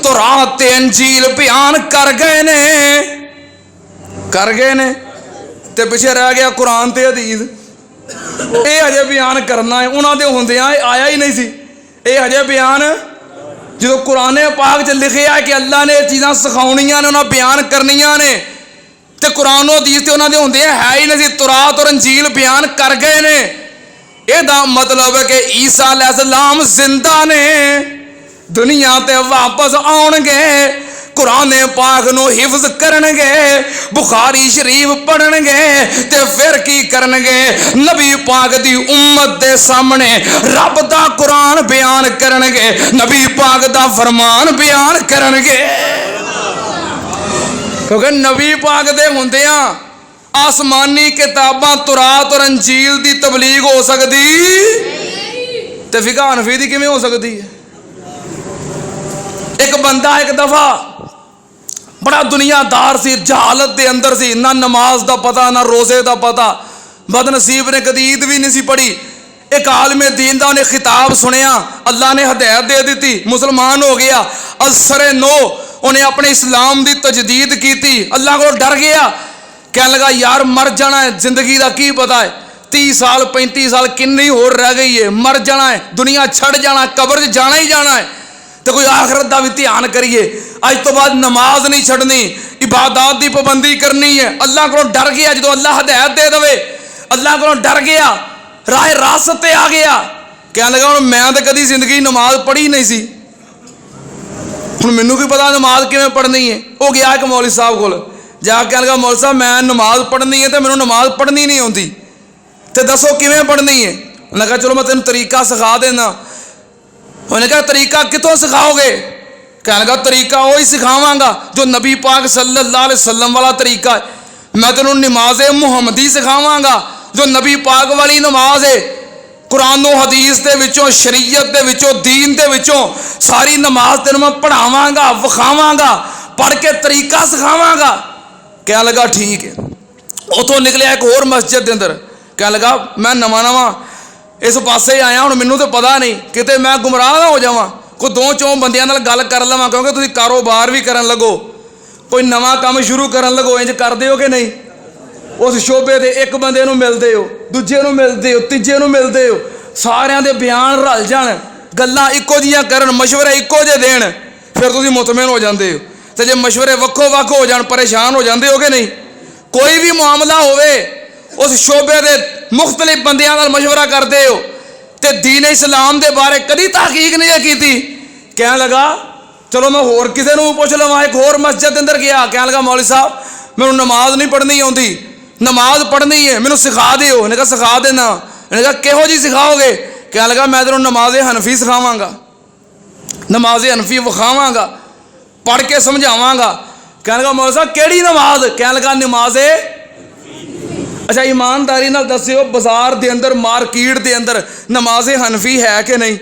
तौरात ते इंजील बयान कर गए ने ते पिछे रह गया कुरान ते हदीस। ये हजे बयान करना है, उन्हां दे हुंदियां आया ही नहीं सी। ये हजे बयान जो कुरान पाक च लिखिया है कि अल्लाह ने चीज़ां सिखाउणियां ने, उन्हें बयान करनियां ने, ते कुरान हदीस ते उन्हां दे हुंदे है ही नहीं सी। तौरात और इंजील बयान कर गए ने। ਇਹਦਾ मतलब है कि ईसा अलैहिस्सलाम जिंदा ने, दुनिया ते वापस आउणगे, कुरान पाक नू हिफ्ज करनगे, बुखारी शरीफ पढ़नगे, ते फिर की करनगे, नबी पाक दी उम्मत दे सामने रब दा कुरान बयान करनगे, नबी पाक दा फरमान बयान करनगे। क्योंकि नबी पाक दे हुंदियां आसमानी किताबां तौरात और इंजील दी तबलीग हो सकती ते फिका हनफी दी किवें हो सकती है? एक बंदा एक दफा बड़ा दुनियादार सी, जहालत दे अंदर सी, ना नमाज दा पता ना रोजे दा पता, बदनसीब ने कदी ईद भी नहीं सी पढ़ी। एक आलमे दीन दा उन्हें खिताब सुनिया, अल्लाह ने हदायत दे दी, मुसलमान हो गया। असरे नो उन्हें अपने इस्लाम दी तजदीद की, अल्लाह को डर गया, कहने लगा यार मर जाना है, जिंदगी का की पता है, 30 साल 35 साल किन्नी होर रह गई है, मर जाना है, दुनिया छड़ जाना है, कब्र च जाना ही जाना है, तो कोई आखिरत का भी ध्यान करिए। अज तो बाद नमाज नहीं छड़नी, इबादत की पाबंदी करनी है। अल्लाह को डर गया, जो अल्लाह हदायत दे दे, अल्लाह को डर गया, राह रास्त आ गया। कहने लगा हुण मैं तो कदी जिंदगी नमाज पढ़ी नहीं सी, हुण मैनू की पता नमाज किवें पढ़नी है। वो गया एक मौलवी साहब को, जाके कहने लगा मौलवी साहब मैं नमाज पढ़नी है तो मैनू नमाज पढ़नी नहीं आती, तो दसो किवें पढ़नी है। उन्हें कहा चलो मैं तेन तरीका सिखा देना। उन्हें कहा तरीका कितों सिखाओगे? कहने लगा तरीका वही सिखावांगा जो नबी पाक सल्लल्लाहु अलैहि वसल्लम वाला तरीका है। मैं तेनों नमाज मुहम्मदी सिखावांगा जो नबी पाक वाली नमाज है। कुरानो हदीस दे विचों, शरीयत दे विचों, दीन दे विचों सारी नमाज तेनों मैं पढ़ावांगा, विखावांगा, पढ़ के तरीका सिखावांगा। कहने लगा ठीक है। उतों निकलिया एक होर मस्जिद के अंदर, कहने लगा मैं नवा नवा इस पासे आया, हुण मैनू तो पता नहीं किते मैं गुमराह ना हो जावां, कोई 2-4 बंदियां नाल गल कर लवां, क्योंकि तुसीं कारोबार भी करन लगो, कोई नवा काम शुरू करन लगो, इंज करदे हो कि नहीं? उस शोबे दे एक बंदे नूं मिलदे हो, दूजे नूं मिलदे हो, तीजे नूं मिलदे हो, सारियां दे बयान रल जाण, गल्लां इक्को जिहियां करन, मशवरे इक्को जिहे देण, फिर तुसीं मुतमिन हो जांदे हो। तो जे मशवरे वक्खो वक्ख हो जाण परेशान हो जांदे हो कि नहीं? कोई भी मामला होवे उस शोबे दे मुख्तलिफ बंदियां नाल मशवरा करदे हो, ते दीन इस्लाम दे बारे कदी तहकीक नहीं कीती। कहने लगा चलो मैं होर किसी नूं पुछ लवां। एक होर मस्जिद अंदर गया, कहने लगा मौलवी साहब मैनूं नमाज नहीं पढ़नी आउंदी, नमाज पढ़नी है, मैनूं सिखा दिओ। उन्हें कहा सिखा देना। उन्हें कहा किहो जी सिखाओगे? कहने लगा मैं तेनों नमाज हनफी सिखावांगा, नमाज हनफी विखावांगा, पढ़ के समझावांगा। कहने लगा मौलवी साहब केड़ी नमाज? कहने लगा नमाज अच्छा ईमानदारी नाल दस्सिओ बाजार दे अंदर, मार्केट दे अंदर नमाज हनफी है कि नहीं?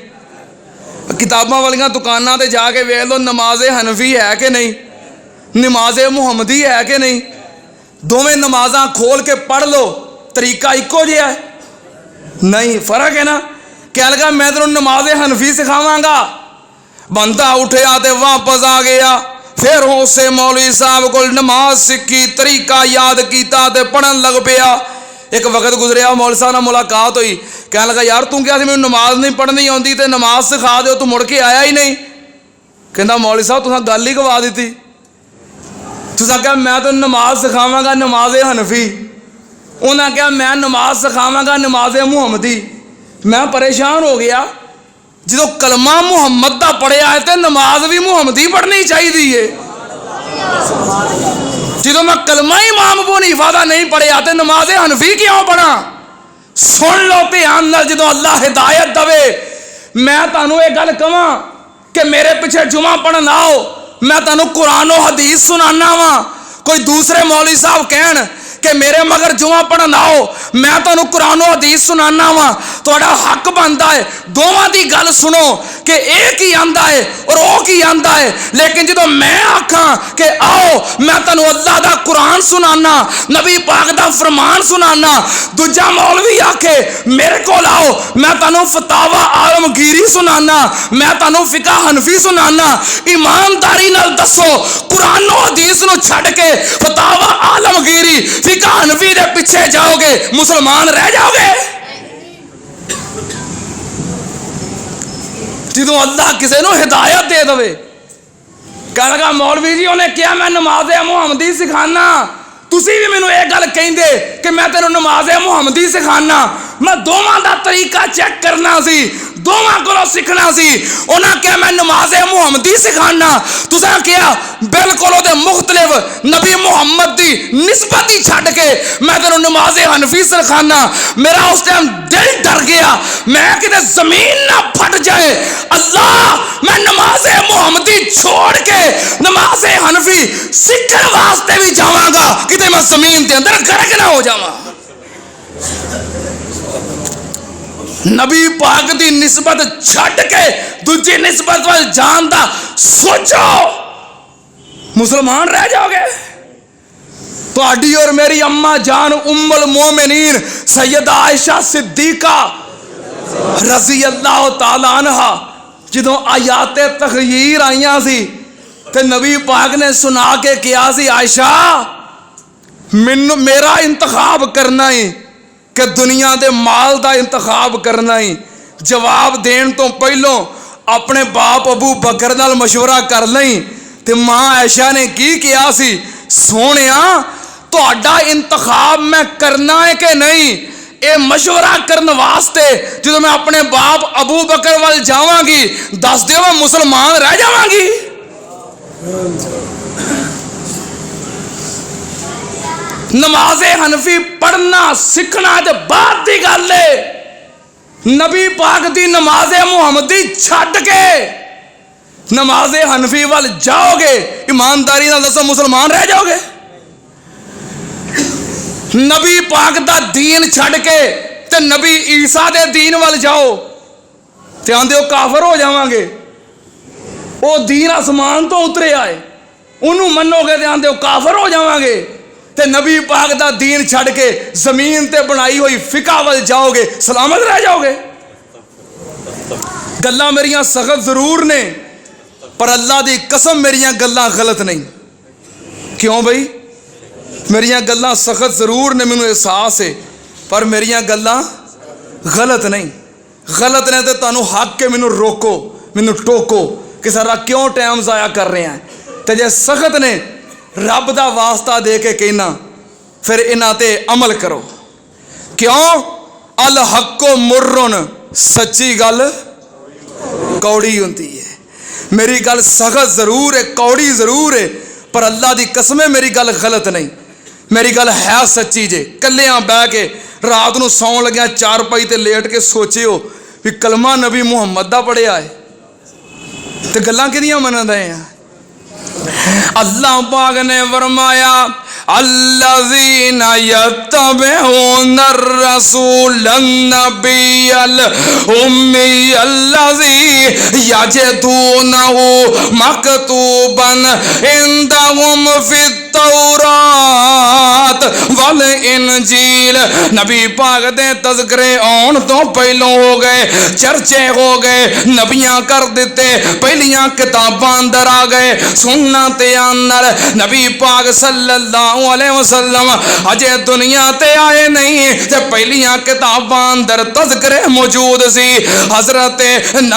किताबां वालियां दुकानां ते जाके वेख लो, नमाज हनफी है कि नहीं, नमाज मुहम्मदी है कि नहीं? दोवें नमाज़ां खोल के पढ़ लो, तरीका इक्को जिहा है? नहीं, फर्क है ना। कह लगा मैं तेनों नमाज हनफी सिखावांगा। बंदा उठया ते वापस आ गया, फिर उसे मौलवी साहब को नमाज सीखी, तरीका याद किया ते पढ़न लग पिया। एक वक्त गुजरिया, मौलवी साहब नाल मुलाकात हुई, कह लगा यार तू क्या मैनूं नमाज नहीं पढ़नी आउंदी ते नमाज सिखा दो, तू मुड़ के आया ही नहीं। कहंदा मौलवी साहब तुसां गल ही गवा दी, तुसां कहा मैं तो नमाज सिखावांगा नमाज हनफी, उन्हें कहा मैं नमाज सिखावांगा नमाज मुहम्मदी। मैं परेशान हो गया, जो कलमा मुहम्मद का पढ़िया है तो नमाज भी मुहम्मदी पढ़नी चाहिए है। जो मैं कलमा इमाम अबू हनीफा का नहीं पढ़िया तो नमाज हनफी क्यों पढ़ा? सुन लो ध्यान नाल, जो अल्लाह हिदायत दवे। मैं तुहानूं ये गल कहां कि मेरे पिछे जुमा पढ़न आओ, मैं तुहानूं कुरान और हदीस सुनाना वा। कोई दूसरे मौलवी साहब कहन کہ میرے مگر جمعہ پڑھن آؤ میں تانوں قرآن و حدیث سنانا وا تہاڈا حق بندا ہے دوواں دی گل سنو کہ اے کی آندا ہے اور او کی آندا ہے لیکن جدوں میں آکھاں کہ آؤ میں تانوں اللہ دا قرآن سنانا نبی پاک دا فرمان سنانا دوجا مولوی آکھے میرے کول آؤ میں تانوں فتاوا عالمگیری سنانا میں تانوں فقہ حنفی سنانا ایمانداری نال دسو قرآن و حدیث نو چھڈ کے فتاوا عالمگیری فقہ حنفی دے پیچھے جاؤ گے مسلمان رہ جاؤ گے جدوں اللہ کسے نو ہدایت دے دے کہنے لگا مولوی جی انہیں کیا میں نماز محمدی سکھانا تسی بھی مینوں یہ گل کہندے کہ میں تینوں نماز محمدی سکھانا میں دوواں دا طریقہ چیک کرنا سی دوواں کولوں سیکھنا سی انہاں کہا میں نماز محمدی سکھانا تساں کہا بالکل او دے مختلف نبی محمد دی نسبت ہی چھڈ کے میں تینوں نماز حنفی سکھانا میرا اس ٹائم دل ڈر گیا میں کتے زمین نہ پھٹ جائے اللہ میں نماز محمدی چھوڑ کے نماز حنفی سیکھن واسطے بھی جاواں گا کتے میں زمین دے اندر غرق نہ ہو جاواں نبی پاک دی نسبت چھڈ کے دوجی نسبت وال جان دا سوچو مسلمان رہ جاؤ گے تہاڈی اور میری اما جان ام المومنین سیدہ عائشہ صدیقہ رضی اللہ تعالی عنہا جدوں آیات تخیر آئیاں سی تے نبی پاک نے سنا کے کیا سی عائشہ میرا انتخاب کرنا ہے کہ دنیا دے مال دا انتخاب کرنا ہی جواب دین تو پہلوں اپنے باپ ابو بکر نال مشورہ کر لیں تے ماں عائشہ نے کی کیا سی سونیا تہاڈا انتخاب میں کرنا ہے کہ نہیں اے مشورہ کرن واسطے جدوں میں اپنے باپ ابو بکر وال جاواں گی دس دیو میں مسلمان رہ جاواں گی نماز حنفی پڑھنا سیکھنا تے بعد دی گل ہے نبی پاک دی نماز محمدی چھڈ کے نماز حنفی وال جاؤ گے ایمانداری نال دسو مسلمان رہ جاؤ گے نبی پاک دا دین چھڈ کے تے نبی عیسیٰ دے دین وال جاؤ تے آندے ہو کافر ہو جاواں گے او دین آسمان تو اترے آئے انہوں منو گے تے آندے ہو کافر ہو جاواں گے تے نبی پاک دا دین چھڑ کے زمین تے بنائی ہوئی فقہ وال جاؤ گے سلامت رہ جاؤ گے گلاں میریاں سخت ضرور نے پر اللہ دی قسم میریاں گلاں غلط نہیں کیوں بھائی میریاں گلاں سخت ضرور نے مینوں احساس ہے پر میریاں گلاں غلط نہیں غلط نے تے تانوں حق کے مینوں روکو مینوں ٹوکو کہ سارا کیوں ٹائم ضائع کر رہے ہیں تے جے سخت نے رب دا واسطہ دے کے کہنا پھر انہاں تے عمل کرو کیوں الحق مرن سچی گل کوڑی ہوندی ہے میری گل سخت ضرور ہے کوڑی ضرور ہے پر اللہ دی قسم ہے میری گل غلط نہیں میری گل ہے سچی جے کلیاں بہ کے رات نو سون لگیا چارپائی تے لیٹ کے سوچیو بھی کلمہ نبی محمد دا پڑھیا ہے تے گلاں کدیاں منن دے ہیں اللہ پاک نے فرمایا الذین یتبعون الرسول النبی الامی الذی یجدونہ مکتوبا عندہم فی التورات والانجیل نبی پاک دے تذکرے آن تو پہلوں ہو گئے چرچے ہو گئے نبیاں کر دیتے پہلیاں کتاباں اندر آ گئے سننا تے اندر نبی پاک صلی اللہ علیہ وسلم اجے دنیا تے آئے نہیں تے پہلیاں کتاباں اندر تذکرے موجود سی حضرت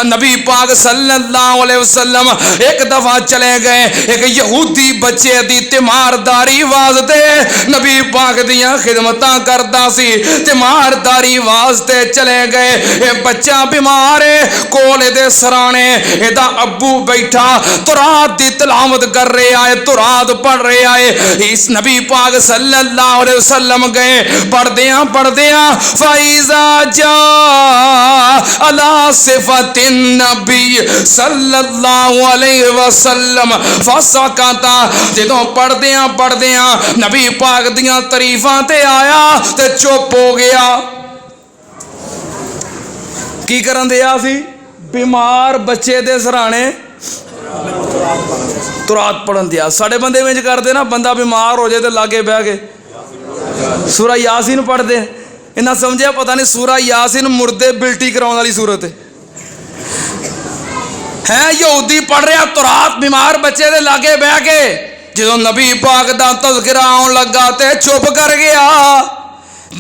نبی پاک صلی اللہ علیہ وسلم ایک دفعہ چلے گئے ایک یہودی بچے دی تیمارداری واسطے نبی پاک دیاں خدمتاں کردا سی تیمارداری واسطے چلے گئے اے بچہ بیمار ہے کولے دے سرانے ایدا ابو بیٹھا تورات دی تلاوت کر رہے آئے تورات پڑھ رہے آئے اس نبی نبی پاک صلی اللہ علیہ وسلم گئے پڑھدیاں فَإِذَا جَاءَ عَلَى صِفَةِ النَّبِيِّ صلی اللہ علیہ وسلم فَسَكَتَ جدوں پڑھدیاں نبی پاک دیاں تعریفاں تے آیا تے چپ ہو گیا. کی کرن دیا سی؟ بیمار بچے دے سرانے ترات پڑھن دیا. ساڑے بندے میں کرتے نا, بندہ بیمار ہو جائے تو لاگے بہ کے سورہ یاسین پڑھ دے. انہاں سمجھے پتہ نہیں سورہ یاسین مردے بلٹی کراؤن والی صورت ہے. یہودی پڑھ رہا ترات بیمار بچے دے لاگے بہ کے, جدوں نبی پاک دا تذکرہ آن لگا تے چپ کر گیا.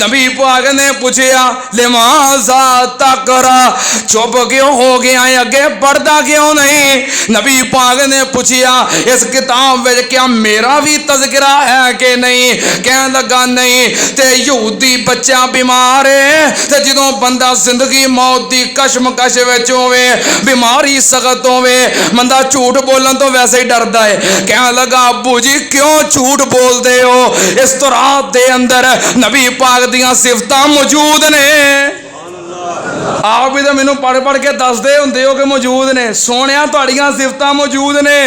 نبی پاک نے پوچھیا لماذا تقرا, چپ کیوں ہو گیا ہے, اگے پڑھدا کیوں نہیں؟ نبی پاک نے پوچھیا اس کتاب وچ کیا میرا بھی تذکرہ ہے کہ نہیں؟ کہن لگا نہیں. تے یہودی بچہ بیمار ہے تے جدوں بندہ زندگی موت دی کشمکش وچ ہوے, بیماری سخت ہوے, بندہ جھوٹ بولن تو ویسے ہی ڈردا ہے. کہن لگا ابو جی کیوں جھوٹ بول دے ہو؟ اس تورات دے اندر نبی پاک دیاں صفتاں موجود نے. آپ بھی تو مینوں پڑھ کے دس دے ہوندے ہو کہ موجود نے. سونیا تہاڈیاں صفتاں موجود نے,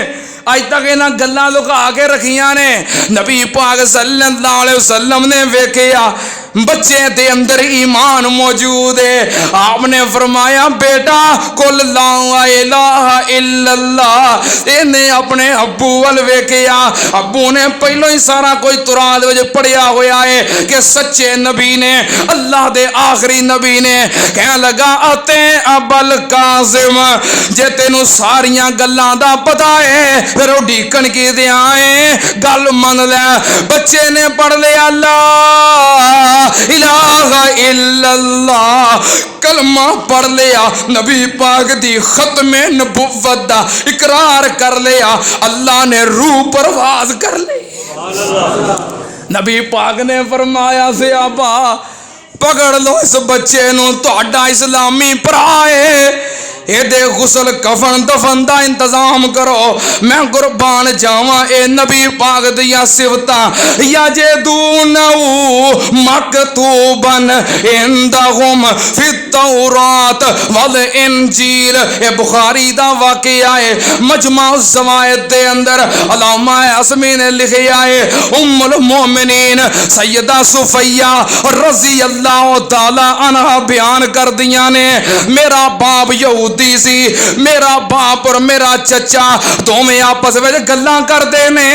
اج تک انہاں گلاں لکا کے رکھیاں نے. نبی پاک صلی اللہ علیہ وسلم نے ویکھیا بچے دے اندر ایمان موجود ہے. آپ نے فرمایا بیٹا قل لا الہ الا اللہ. انہیں اپنے ابو ول ویکھیا, ابو نے پہلو ہی سارا کوئی تورات وچ پڑھیا ہویا ہے کہ سچے نبی نے, اللہ دے آخری نبی نے. کہنے لگا اتے ابل قاسم, جے تینوں ساریاں گلاں دا پتہ ہے پھر او ڈیکن کی دیا ہے, گل من لے. بچے نے پڑھ لیا اللہ الہ الا اللہ, کلمہ پڑھ لیا, نبی پاک دی ختم نبوت دا اقرار کر لیا, اللہ نے روح پرواز کر لی. نبی پاک نے فرمایا صحابہ پکڑ لو اس بچے نو, تہاڈا اسلامی بھرا ہے, دے غسل کفن دفن دا انتظام کرو. میں قربان جاواں اے نبی پاک دیا صفتاں یجدونہو مکتوبن عندہم فی التورات والانجیل. اے بخاری دا واقعہ ہے, مجمع الزوائد دے اندر علامہ عصمی نے لکھیا ہے. ام المومنین سیدہ صفیہ رضی اللہ تعالی عنہ بیان کر دیاں نے, میرا باپ یہود سی, میرا باپ اور میرا چچا دوویں آپس وچ گلاں کردے نے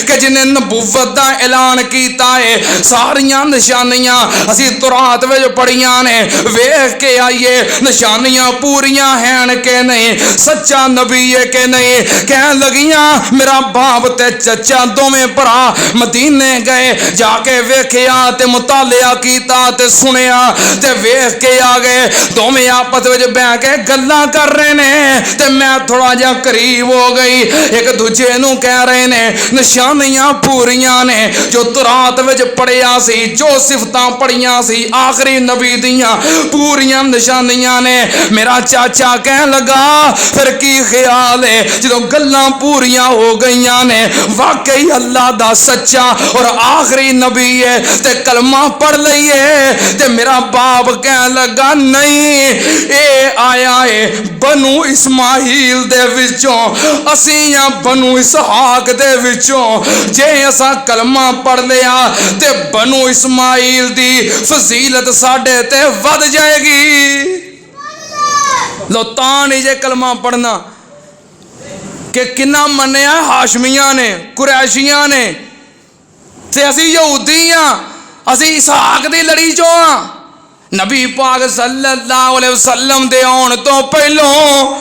کہ جنہیں نبوت دا اعلان کیتا ہے ساریاں نشانیاں اسی تورات وچ پڑھیاں نے, ویکھ کے آئیے نشانیاں پوریاں ہیں کہ نہیں, سچا نبی ہے کہ نہیں. کہن لگیاں میرا باپ تے چچا دوویں بھرا مدینے گئے, جا کے ویکھیا تے مطالعہ کیتا تے سنیا تے ویکھ کے آ گئے, دوویں آپس وچ بیٹھ کے گلاں کر رہے نے. تے میں تھوڑا جا قریب ہو گئی, ایک دوجے نو کہہ رہے نے نشانیاں پوریاں نے جو تورات وچ پڑھیا سی, جو صفتاں پڑھیاں سی آخری نبی دیاں پوریاں نشانیاں نے. میرا چاچا کہن لگا پھر کی خیال ہے جدوں گلاں پوریاں ہو گئیاں نے, واقعی اللہ دا سچا اور آخری نبی ہے تے کلمہ پڑھ لئیے. تے میرا باپ کہن لگا نہیں, اے آیا ہے بنو اسماعیل دے وچوں, اسی یا بنو اسحاق دے وچوں, جے اسا کلمہ پڑھ لیا تے بنو اسماعیل دی فضیلت ساڈے تے ود جائے گی. لو تاں نہیں جے کلمہ پڑھنا کہ کنا منیا ہاشمیاں نے, قریشیاں نے, تے اسی یہودی ہاں, اسی اسحاق دی لڑی چوں ہاں. نبی پاک صلی اللہ علیہ وسلم دے آن تو پہلوں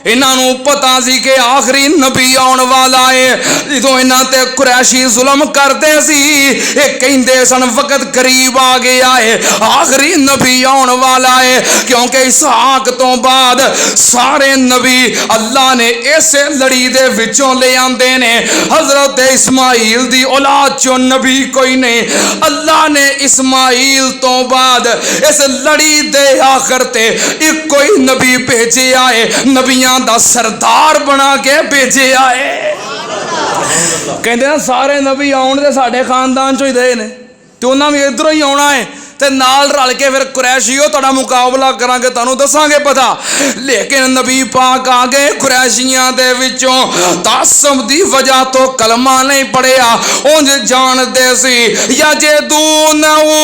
انہاں نو پتہ سی کہ آخری نبی آن والا ہے. جدوں انہاں تے قریشی ظلم کردے سی, اے کہندے سن وقت قریب آ گیا ہے, آخری نبی آن والا ہے, کیونکہ اسحاق تو بعد سارے نبی اللہ نے ایسے لڑی دے وچوں لے آندے نے. حضرت اسماعیل دی اولاد چوں نبی کوئی نہیں, اللہ نے اسماعیل تو بعد اس لڑی دے آخر تے ایک کوئی نبی بھیجے آئے, نبیاں دا سردار بنا کے بھیجے آئے. ਕਹਿੰਦੇ ਨਾ ਸਾਰੇ ਨਬੀ ਆਉਣ ਦੇ ਸਾਡੇ ਖਾਨਦਾਨ ਚੋਂ ਹੀ ਰਹੇ ਨੇ ਤੇ ਉਹਨਾਂ ਵੀ ਇਧਰੋਂ ਹੀ ਆਉਣਾ ਹੈ ਤੇ ਨਾਲ ਰਲ ਕੇ ਫਿਰ ਕੁਰੈਸ਼ੀਓ ਤੁਹਾਡਾ ਮੁਕਾਬਲਾ ਕਰਾਂਗੇ, ਤੁਹਾਨੂੰ ਦੱਸਾਂਗੇ ਪਤਾ। ਲੇਕਿਨ ਨਬੀ ਪਾਕ ਆ ਗਏ ਕੁਰੈਸ਼ੀਆਂ ਦੇ ਵਿੱਚੋਂ, ਤਾਸਮ ਦੀ ਵਜ੍ਹਾ ਤੋਂ ਕਲਮਾ ਨਹੀਂ ਪੜਿਆ, ਉਂਝ ਜਾਣਦੇ ਸੀ ਯਜਦੂਨਹੁ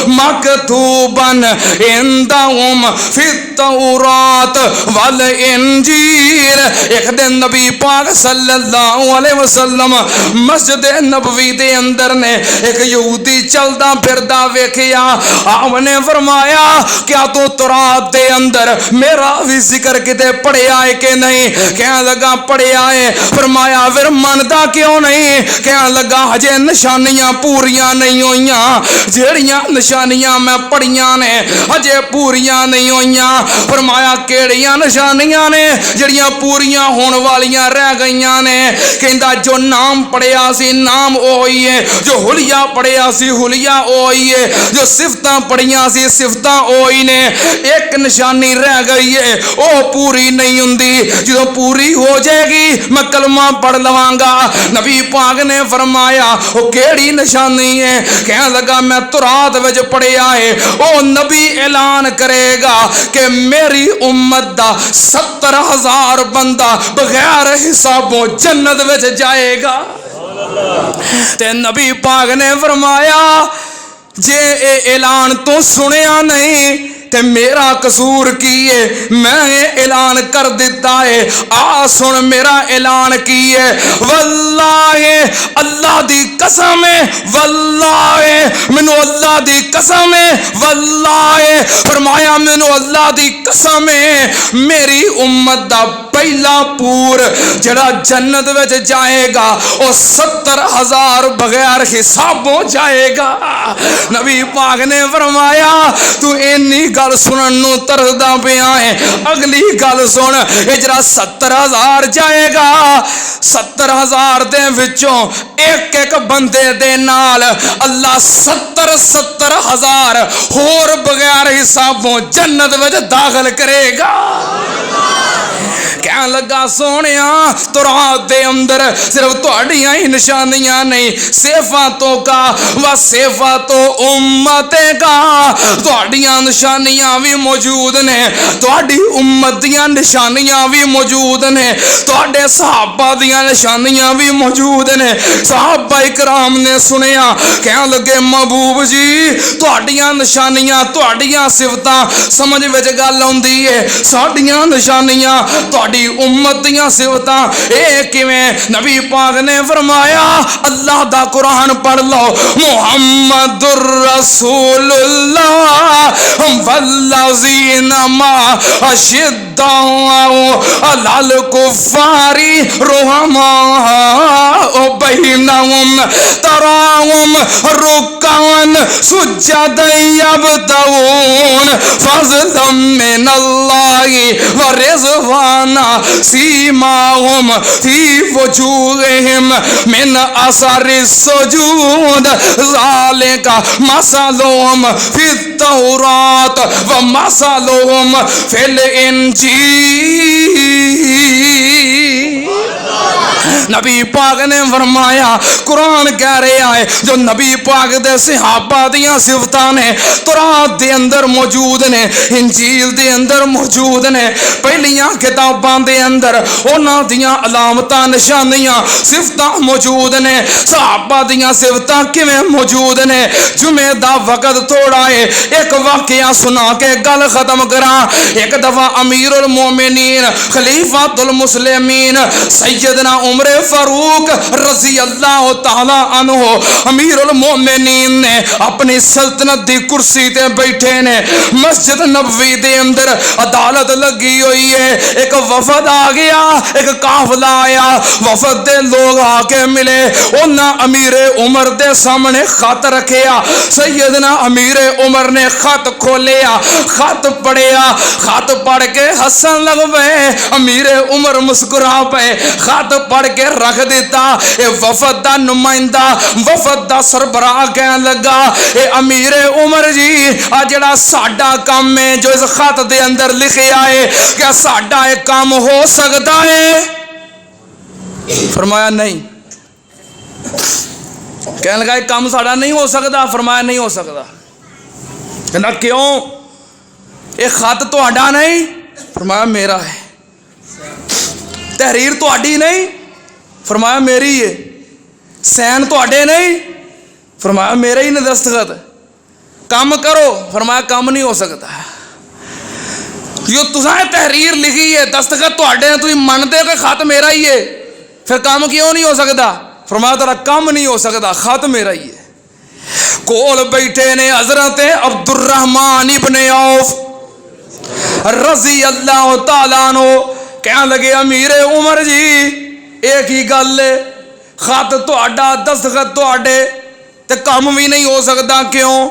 ਮਕਤੂਬਨ ਇੰਦਹੁਮ ਫਿਤ-ਤੌਰਾਤ ਵਲ ਇੰਜੀਲ। ਇੱਕ ਦਿਨ ਨਬੀ ਪਾਕ ਸੱਲੱਲਾਹੁ अलैहि वसल्लम मस्जिद नबवी दे अंदर ने एक यहूदी चलदा फिरदा वेखिया। आपने फरमाया क्या तू तौरात दे अंदर मेरा भी जिक्र किते पढ़िया है कि नहीं? कहने लगा पढ़िया है। फरमाया फिर मनदा क्यों नहीं? कहने लगा हजे निशानियां पूरियां नहीं होइयां, जेड़ियां निशानियां मैं पढ़ियां ने हजे पूरियां नहीं होइयां। फरमाया केड़ियां निशानियां ने जेड़ियां पूरियां होने वालियां रह गईयां ने? कहंदा जो नाम पढ़िया सी नाम ओही है, जो हुलिया पढ़िया सी हुलिया ओही है, जो सिफतां पढ़िया सी सिफतां ओही ने। एक निशानी रह गई है वो पूरी नहीं हुंदी, जो पूरी हो जाएगी मैं कलमा पढ़ लवांगा। नबी पाक ने फरमाया वो केड़ी निशानी है? कहने लगा मैं तौरात विच पढ़िया है वो नबी ऐलान करेगा कि मेरी उम्मत दा 70,000 बंदा बगैर हिसाबों जन्नत विच जाएगा। ते नबी पाक ने फरमाया जे ए ऐलान तो सुनिया नहीं ते मेरा कसूर की है? मैं ऐलान कर दिता है, आ सुन मेरा ऐलान की है। वल्लाहि अल्लाह दी कसम है, वल्लाहि मैनू अल्लाह दी कसम है, वल्लाहि फरमाया मैनू अल्लाह दी कसम है मेरी उम्मत दा पहला पूर जड़ा जन्नत विच जाएगा वो 70,000 बगैर हिसाबों जाएगा। नबी पाक ने फरमाया तू इन्नी गल सुनन नूं तरसदा पिया है, अगली गल सुन। ये जरा 70,000 जाएगा, 70,000 दे विचों एक एक बंदे दे नाल अल्लाह 70,000 होर बगैर हिसाबों जन्नत विच दाखिल करेगा। कहने लगा सोनिया तौरात दे अंदर सिर्फ तुहाडियां ही निशानियां नहीं, सिफातों का व सिफातों उम्मते का तुहाडियां निशानियां भी मौजूद ने, तुहाडी उम्मत दियां निशानियां भी मौजूद ने, तुहाडे सहाबा दियां निशानियां भी मौजूद ने। सहाबा इकराम ने सुनिया, कहने लगे महबूब जी तुहाडियां निशानियां तुहाडियां सिफतां समझ विच गल आउंदी है, साडियां निशानियां तुहाडी उम्मत दियां सिफतां ए किवें? नबी पाक ने फरमाया अल्लाह दा कुरान पढ़ लो, मुहम्मदुर रसूलुल्लाह वल्लज़ीना मा अशिद्दाउ अलल कुफ्फारी रुहमाउ बैनहुम तराहुम रुक्कान सुज्जदन यब्तगून फज़लन मिनल्लाहि व रिज़वाना सीमाहुम फी वजूहिहिम मिन असरि सुजूद ज़ालिका मसलुहुम फित तौरात व मसलुहुम फिल इंजील। नबी पाक ने फरमाया कुरान कह रहा है जो नबी पाक दे सहाबा दियां सिफतां ने तौरात दे अंदर मौजूद ने, इंजील दे अंदर मौजूद ने, पहलियां किताबां दे अंदर उन्हां दियां अलामतां निशानियां सिफतां मौजूद ने। सहाबा दियां सिफतां किवें मौजूद ने? जुमे दा वक्त थोड़ा है, एक वाकया सुना के गल खत्म करा। एक दफा अमीरुल मोमिनीन खलीफातुल मुस्लिमीन सैयदना उमर फारूक रजी अल्लाह तआला अन्हु अमीरुल मोमिनीन ने अपनी सल्तनत दी कुर्सी ते बैठे ने। मस्जिद नबवी दे अंदर अदालत लगी हुई है। एक वफद आ गया, एक काफिला आया, वफद दे लोग आके मिले, उन्हां अमीर उमर दे सामने खत रखिया। सैयदना अमीर उमर ने खत खोलिया, खत पढ़िया, खत पढ़ के हसन लग पे। अमीर उमर मुस्कुरा पे, खत पढ़ के रख दिता। ये वफद दा नुमाइंदा वफद दा सरबराह कहने लगा ए अमीर उमर जी आ जड़ा साडा काम है जो इस खत दे अंदर लिखिया है क्या साडा एक काम हो सकता है? फरमाया नहीं। कहने लगा काम साड़ा नहीं हो सकता। फरमाया नहीं हो सकता। कहना क्यों? ये खत तुहाडा नहीं? फरमाया मेरा है। तहरीर तुहाडी नहीं? फरमाया मेरी है। सैन तुहाडे नहीं? फरमाया मेरे ही ने दस्तखत। काम करो। फरमाया काम नहीं हो सकता। जो तुसां तहरीर लिखी है दस्तखत तुहाडे ने, तुसीं मनदे हो कि खत मेरा ही है, फिर काम क्यों नहीं हो सकता? फरमाया तेरा काम नहीं हो सकता, खत मेरा ही है। कोल बैठे ने हजरत अब्दुर्रहमान इब्ने औफ रजी अल्लाह तआला अन्हु, कहने लगे अमीर उमर जी एक ही गल है, खत तुहाडा दस्तखत तुहाडे ते काम भी नहीं हो सकता, क्यों?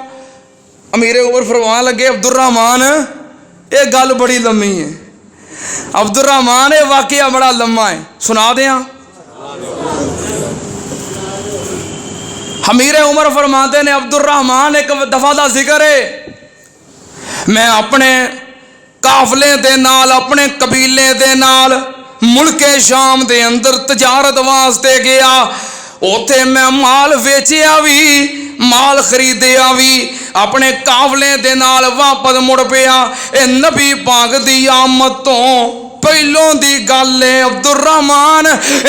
अमीर उमर फरमान लगे अब्दुर्रहमान ये गल बड़ी लम्मी है। अब्दुर्रहमान ये वाकया बड़ा लम्मा है, सुना दें। अमीर उमर फरमाते ने अब्दुर्रहमान एक दफा का जिक्र है, मैं अपने काफले दे नाल अपने कबीले दे नाल मुल्के शाम दे अंदर तजारत वास्ते गया। उथे मैं माल वेचिया भी माल खरीदिया भी, अपने काफले दे नाल वापस मुड़ पिया। ए नबी पाक दी आमद तो पहलों दी गल है अब्दुर्रहमान,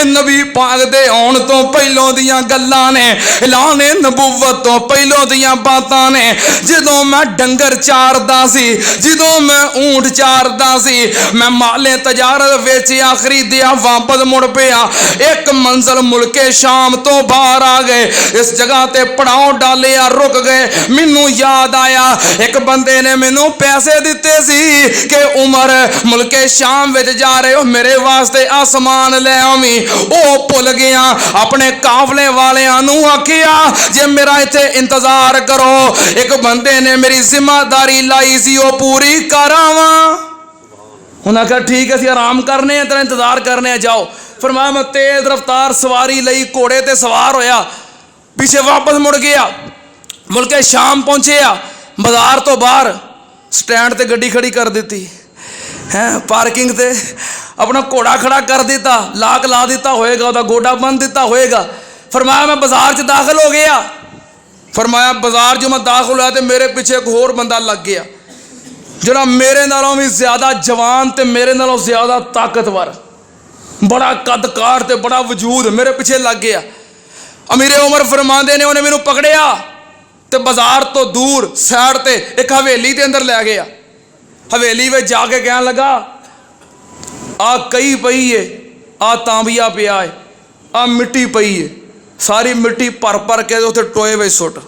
नबी पाक दे आउण तो पहलों दियां गल्लां ने, ऐलाने नबूवत तो पहलों दियां बातां ने। जदों मैं डंगर चारदा सी, जदों मैं ऊंट चारदा सी, मैं माले तजारत वेचिया खरीदिया वापस मुड़ पिया। एक मंजिल मुल्के शाम तो बाहर आ गए, इस जगह ते पड़ाव डालिया रुक गए। मैनू याद आया एक बंदे ने मैनू पैसे दिते सी कि उमर मुल्के शाम जा रहे हो मेरे वास्ते आसमान ले आवी। ओ भुल गया, अपने काफले वालियां नू आखिया जे मेरा इत्थे इंतजार करो, एक बंदे ने मेरी जिम्मेदारी लाई सी ओ पूरी करावा। उन्हें आखिया ठीक है, आराम करने तेरा इंतजार करने, जाओ। फरमाया मैं तेज रफ्तार सवारी लई घोड़े ते सवार होया, पीछे वापस मुड़ गया। मुल्के शाम पहुंचे, बाजार तो बाहर स्टैंड ते गड्डी खड़ी कर दी है, पार्किंग ते अपना घोड़ा खड़ा कर दिता, लाक ला दिता होएगा, उसका गोडा बन दिता होएगा। फरमाया मैं बाजार च दाखिल हो गया। फरमाया बाजार जो मैं दाखिल होया तो मेरे पीछे एक होर बंदा लग गया, जरा मेरे नालों भी ज्यादा जवान ते मेरे नालों ज्यादा ताकतवर, बड़ा कद कार ते बड़ा वजूद, मेरे पीछे लग गया। अमीर उमर फरमांदे ने उन्हें मैनू पकड़िया ते बाजार तो दूर साइड ते एक हवेली के अंदर लै गया। हवेली में जाके कहने लगा आ कई पई है, आ तांबिया पिया है, आ मिट्टी पई है, सारी मिट्टी भर भर के उसे टोए में सुट।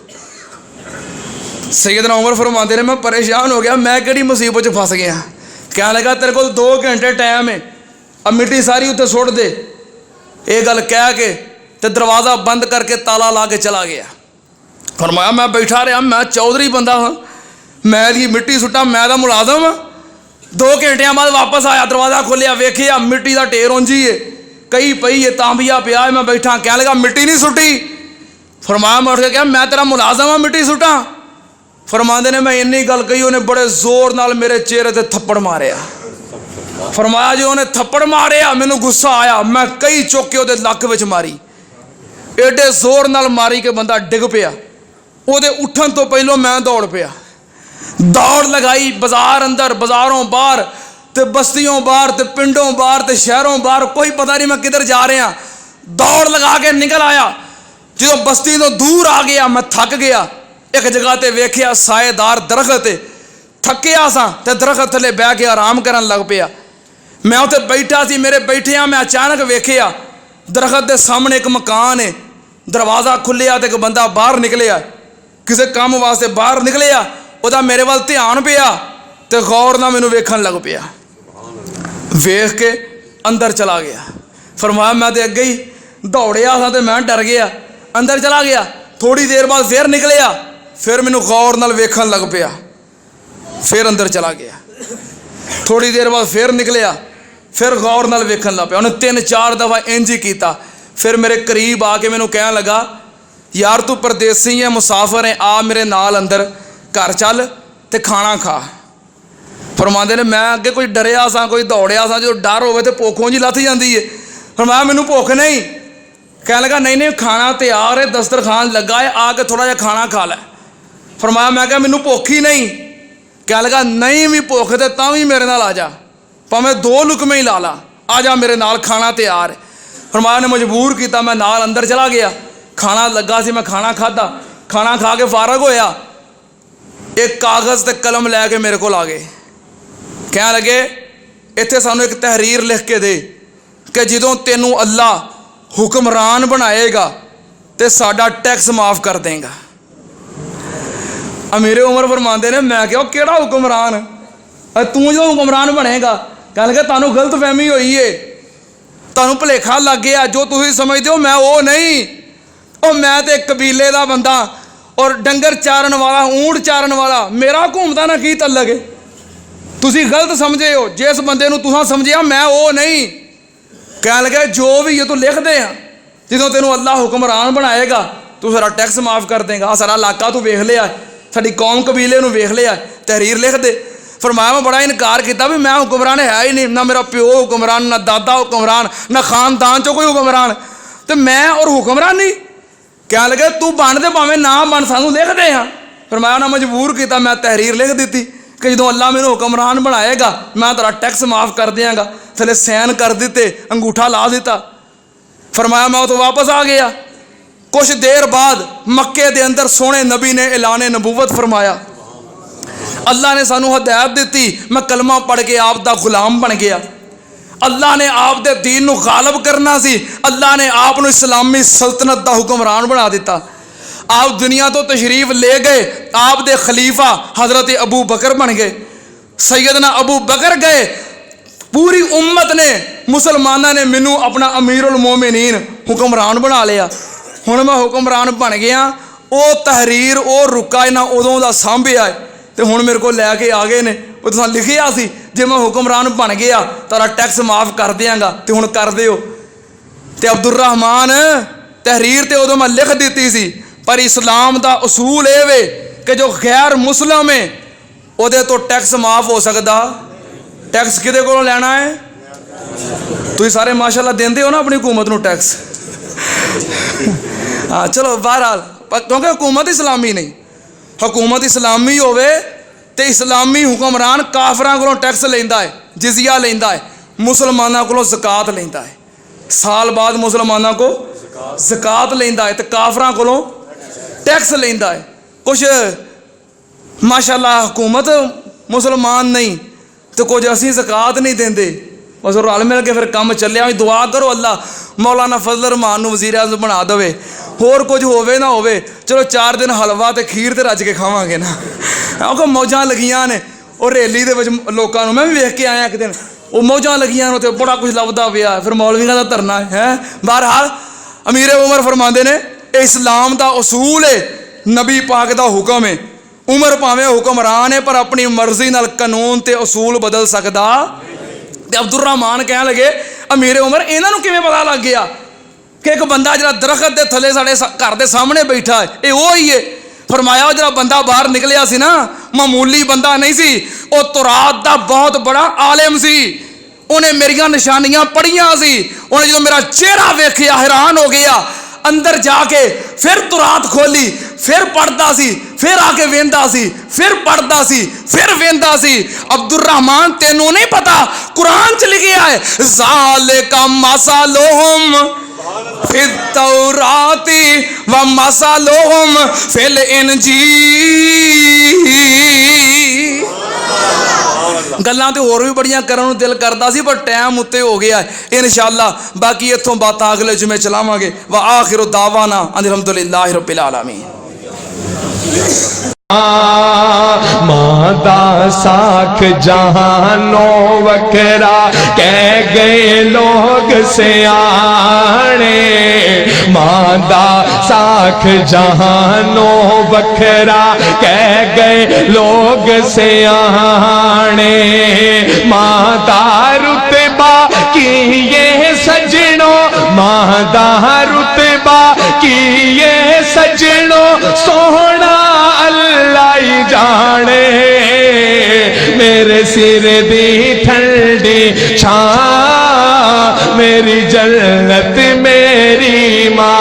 सैयदना उमर फरमाते ने मैं परेशान हो गया, मैं किहड़ी मुसीबत च फस गया। कहने लगा तेरे को 2 घंटे टाइम है, अब मिट्टी सारी उत्ते सुट दे। ये गल कह के ते दरवाज़ा बंद करके ताला ला के चला गया। फरमाया मैं बैठा रहा, मैं चौधरी बंदा हाँ, मैं दी मिट्टी सुट्टा, मैं दा मुलाजम हाँ। 2 घंटिया बाद वापस आया, दरवाज़ा खोलिया, वेखिया मिट्टी का ढेर उंजी है, कई पई है, तांबिया पिया है। मैं बैठा, कह लगा मिट्टी नहीं सुट्टी। फरमाया मैं उठ के क्या मैं तेरा मुलाजम हाँ मिट्टी सुट्टा? फरमाते ने मैं इन्नी गल कही, उन्हें बड़े जोर नाल मेरे चेहरे ते थप्पड़ मारिया। फरमाया जो उन्हें थप्पड़ मारिया मैनू गुस्सा आया, मैं कई चुक के उहदे लक विच मारी, एडे जोर नाल मारी कि बंदा डिग पिया। उहदे उठन तो पहलों मैं दौड़ पिया, दौड़ लगाई बाजार अंदर, बाजारों बाहर ते बस्तियों बाहर ते पिंडों बाहर ते शहरों बाहर, कोई पता नहीं मैं किधर जा रहा। दौड़ लगा के निकल आया, जो बस्ती तो दूर आ गया मैं थक गया। एक जगह ते वेखिया साएदार दरखत, थकिया सा ते दरखत थले बह के आराम करन लग पिया। मैं उत्थे बैठा सी, मेरे बैठिया मैं अचानक वेखिया दरखत के सामने एक मकान है, दरवाज़ा खुलिया तो एक बंदा बाहर निकलिया, किसी काम वास्ते बाहर निकलिया। ਉਹਦਾ मेरे वाल ध्यान पिया तो गौर ना मैनू वेखन लग पिया, वेख के अंदर चला गया। फरमाया मैं तो अगे ही दौड़िया था तो मैं डर गया, अंदर चला गया। थोड़ी देर बाद फिर निकलिया, फिर मैनू गौर नाल वेखन लग पिया, फिर अंदर चला गया। थोड़ी देर बाद फिर निकलिया, फिर गौर नाल वेखन लग पिया। उन्हें 3-4 दफ़ा इंज ही किया। फिर मेरे करीब आके मैनू कहन लगा यार तू परदेसी है, मुसाफिर है, आ मेरे नाल अंदर घर चल ते खाना खा। फरमाते ने मैं अगे कोई डरिया सा, कोई दौड़िया सा, जो डर होवे तो भुख जी लथ जाती है। फरमाया मैनू भुख नहीं। कह लगा नहीं नहीं खाना तैयार है, दस्तरखान लगा है, आके थोड़ा जिहा खाना खा लै। फरमाया मैं क्या मैनू भुख ही नहीं। कह लगा नहीं भी भुख तो तां भी मेरे नाल आ जा, भावें 2 लुकमे ही ला ला, आ जा मेरे नाल, खाना तैयार है। फरमाया ने मजबूर किया, मैं नाल अंदर चला गया। खाना लगा सी, मैं खाना खादा, खाना खा के फारग होया, एक कागज़ ते कलम लैके मेरे को आ गए। कह लगे इत्थे सानू एक तहरीर लिख के दे कि जदों तेनू अल्लाह हुक्मरान बनाएगा तो साडा टैक्स माफ़ कर देगा। अमीर उमर फरमाते ने, मैं क्या केड़ा हुक्मरान, तू जो हुक्मरान बनेगा। कह लगे तुहानू गलत फहमी हुई है, तुहानू भुलेखा लग गया, जो तुसीं समझदे हो मैं वो नहीं, और मैं तो एक कबीले का बंदा और डंगर चारन वाला, ऊंट चारन वाला, मेरा घूमता ना की तलक है। तुसीं गलत समझे हो, जिस बंदे नूं तुसां समझिया मैं वो नहीं। कह लगे जो भी है तू लिख दे, जो तेनू अल्लाह हुक्मरान बनाएगा तू सारा टैक्स माफ़ कर देगा, सारा इलाका तू वेख लिया, साडी कौम कबीले नूं वेख लिया, तहरीर लिख दे। फरमाया मैं बड़ा इनकार किया भी मैं हुक्मरान है ही नहीं, ना मेरा प्यो हुक्मरान, ना दादा हुक्मरान, ना खानदान चो कोई हुक्मरान, तो मैं और हुक्मरान नहीं। कह लगे तू बन दे भावें ना बन, सानू लिख दे। फरमाया ना मजबूर किया, मैं तहरीर लिख दी कि जो अल्लाह मैनू हुक्मरान बनाएगा मैं तेरा टैक्स माफ़ कर देंगा। थले सैन कर दिते, अंगूठा ला दिता। फरमाया मैं तो वापस आ गया। कुछ देर बाद मक्के दे अंदर सोने नबी ने ऐलान नबूवत फरमाया। अल्लाह ने सानू हदायत दी, मैं कलमा पढ़ के आप दा गुलाम बन गया। अल्लाह ने आप दे दीन नू गालब करना सी, अल्लाह ने आप नू इस्लामी सल्तनत दा हुक्मरान बना दिता। आप दुनिया तो तशरीफ ले गए, आप दे खलीफा हज़रत अबू बकर बन गए। सैयदना अबू बकर गए, पूरी उम्मत ने, मुसलमाना ने मैनू अपना अमीरुल मोमिनीन हुक्मरान बना लिया। हुण मैं हुक्मरान बन गया। वो तहरीर वो रुका इन्हां उदों दा सांभिया है तो हुण मेरे को लैके आ गए ने। वो तुसां लिखिया सी जे मैं हुक्मरान बन गया तारा टैक्स माफ़ कर देंगा, तो हुण कर दिओ। ते अब्दुर्रहमान तहरीर तो उदों मैं लिख दी सी, पर इस्लाम का उसूल ये वे कि जो गैर मुस्लिम है उहदे तो टैक्स माफ़ हो सकता। टैक्स किहदे कोलों लैना है? तुसीं सारे माशाअल्लाह देंदे हो ना अपनी हुकूमत नूं टैक्स। हाँ चलो बहरहाल, क्योंकि हुकूमत इस्लामी नहीं, हुकूमत इस्लामी होवे तो इस्लामी हुक्मरान काफरां कोलों टैक्स लैंदा है, जिजिया लैंदा है, मुसलमानां कोलों ज़कात लैंदा है। साल बाद मुसलमानां को ज़कात लैंदा है तो काफरां कोलों टैक्स लैंदा है। कुछ माशाअल्लाह हुकूमत मुसलमान नहीं तो कुछ असीं ज़कात नहीं देंदे, बस रल मिल के फिर काम चलिया। दुआ करो अल्लाह मौलाना फजल रहमान नूं वज़ीर आज़म बना देवे, होर कुछ होवे ना होवे, चलो 4 दिन हलवा तो खीर तो रज के खावांगे ना। क्योंकि मौजां लगियां ने, और रेली दे विच लोकां नूं, मैं भी वेख के आया एक दिन, वो मौजां लगियां ने, बड़ा कुछ लभदा पिया, फिर मौलवियां दा धरना है। बहरहाल अमीर उमर फरमांदे ने इस्लाम दा उसूल है, नबी पाक दा हुक्म है, उमर भावें हुक्मरान है पर अपनी मर्जी नाल कानून ते उसूल बदल सकदा। ते अब्दुर्रहमान कह लगे अमीर उमर इन्हां नूं किवें पता लग गया कि एक बंदा जिहड़ा दरखत दे थले साडे घर दे सामने बैठा है ये वो ही है। फरमाया जिहड़ा बंदा बाहर निकलिया सी ना, मामूली बंदा नहीं सी, वो तुरात दा बहुत बड़ा आलिम सी, उन्हें मेरियां निशानियां पढ़ियां सी। उन्हें जो मेरा चेहरा वेखिया हैरान हो गया, अंदर जाके फिर तुरात खोली, फिर पढ़ता सी, फिर आके वेंदा सी, फिर पढ़ता सी, फिर वेंदा सी। अब्दुर्रहमान तेनू नहीं पता कुरान च लिखिया है ज़ालिका मसलुहुम फित तौराती व मसलुहुम फिल इंजील। गल्लां तो होर भी बड़ियां करन नूं दिल करदा सी, पर टाइम उत्ते हो गया है। इंशाअल्लाह बाकी इत्थों बातां अगले जुमे चलावांगे। व आखिरु दावाना अल्हम्दुलिल्लाहि रब्बिल आलमीन। मादा साख जहानो वखरा कह गए लोग सियाणे, मादा साख जहानो वखरा कह गए लोग सियाणे, मादा रुतबा की ये सजनो, मादा रुतबा की ये सजनो, सोहना अल्लाह ही जाने, मेरे सिर दी ठंडी छां میری جنت میری ماں.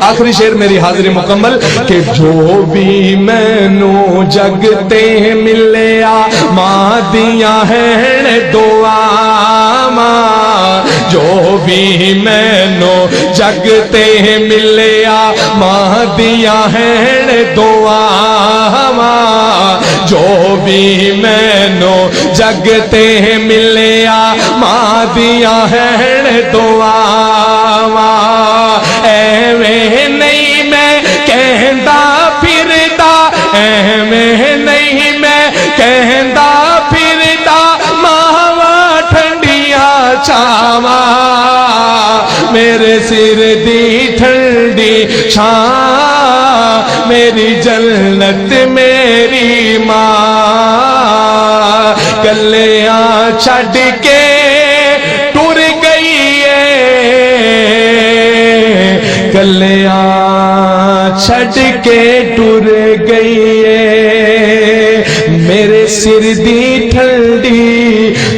آخری شیر میری حاضری مکمل کہ جو بھی مینو جگتے ملیا ماں دیاں ہیں دعا ماں. جو بھی مینو جگتے ملیا ماں دیاں ہیں دعا ماں. جو بھی مینو جگتے ملیا ماں دیاں ہیں دعا ماں. ایویں نہیں میں کہندا پھردا ایویں نہیں میں کہندا پھردا ماواں ٹھنڈیاں چھاواں. میرے سر دی ٹھنڈی چھاں میری جنت میری ماں. کلیاں چھڈ کے ٹر گئی کلیاں چھڈ کے ٹر گئی میرے سر دی ٹھنڈی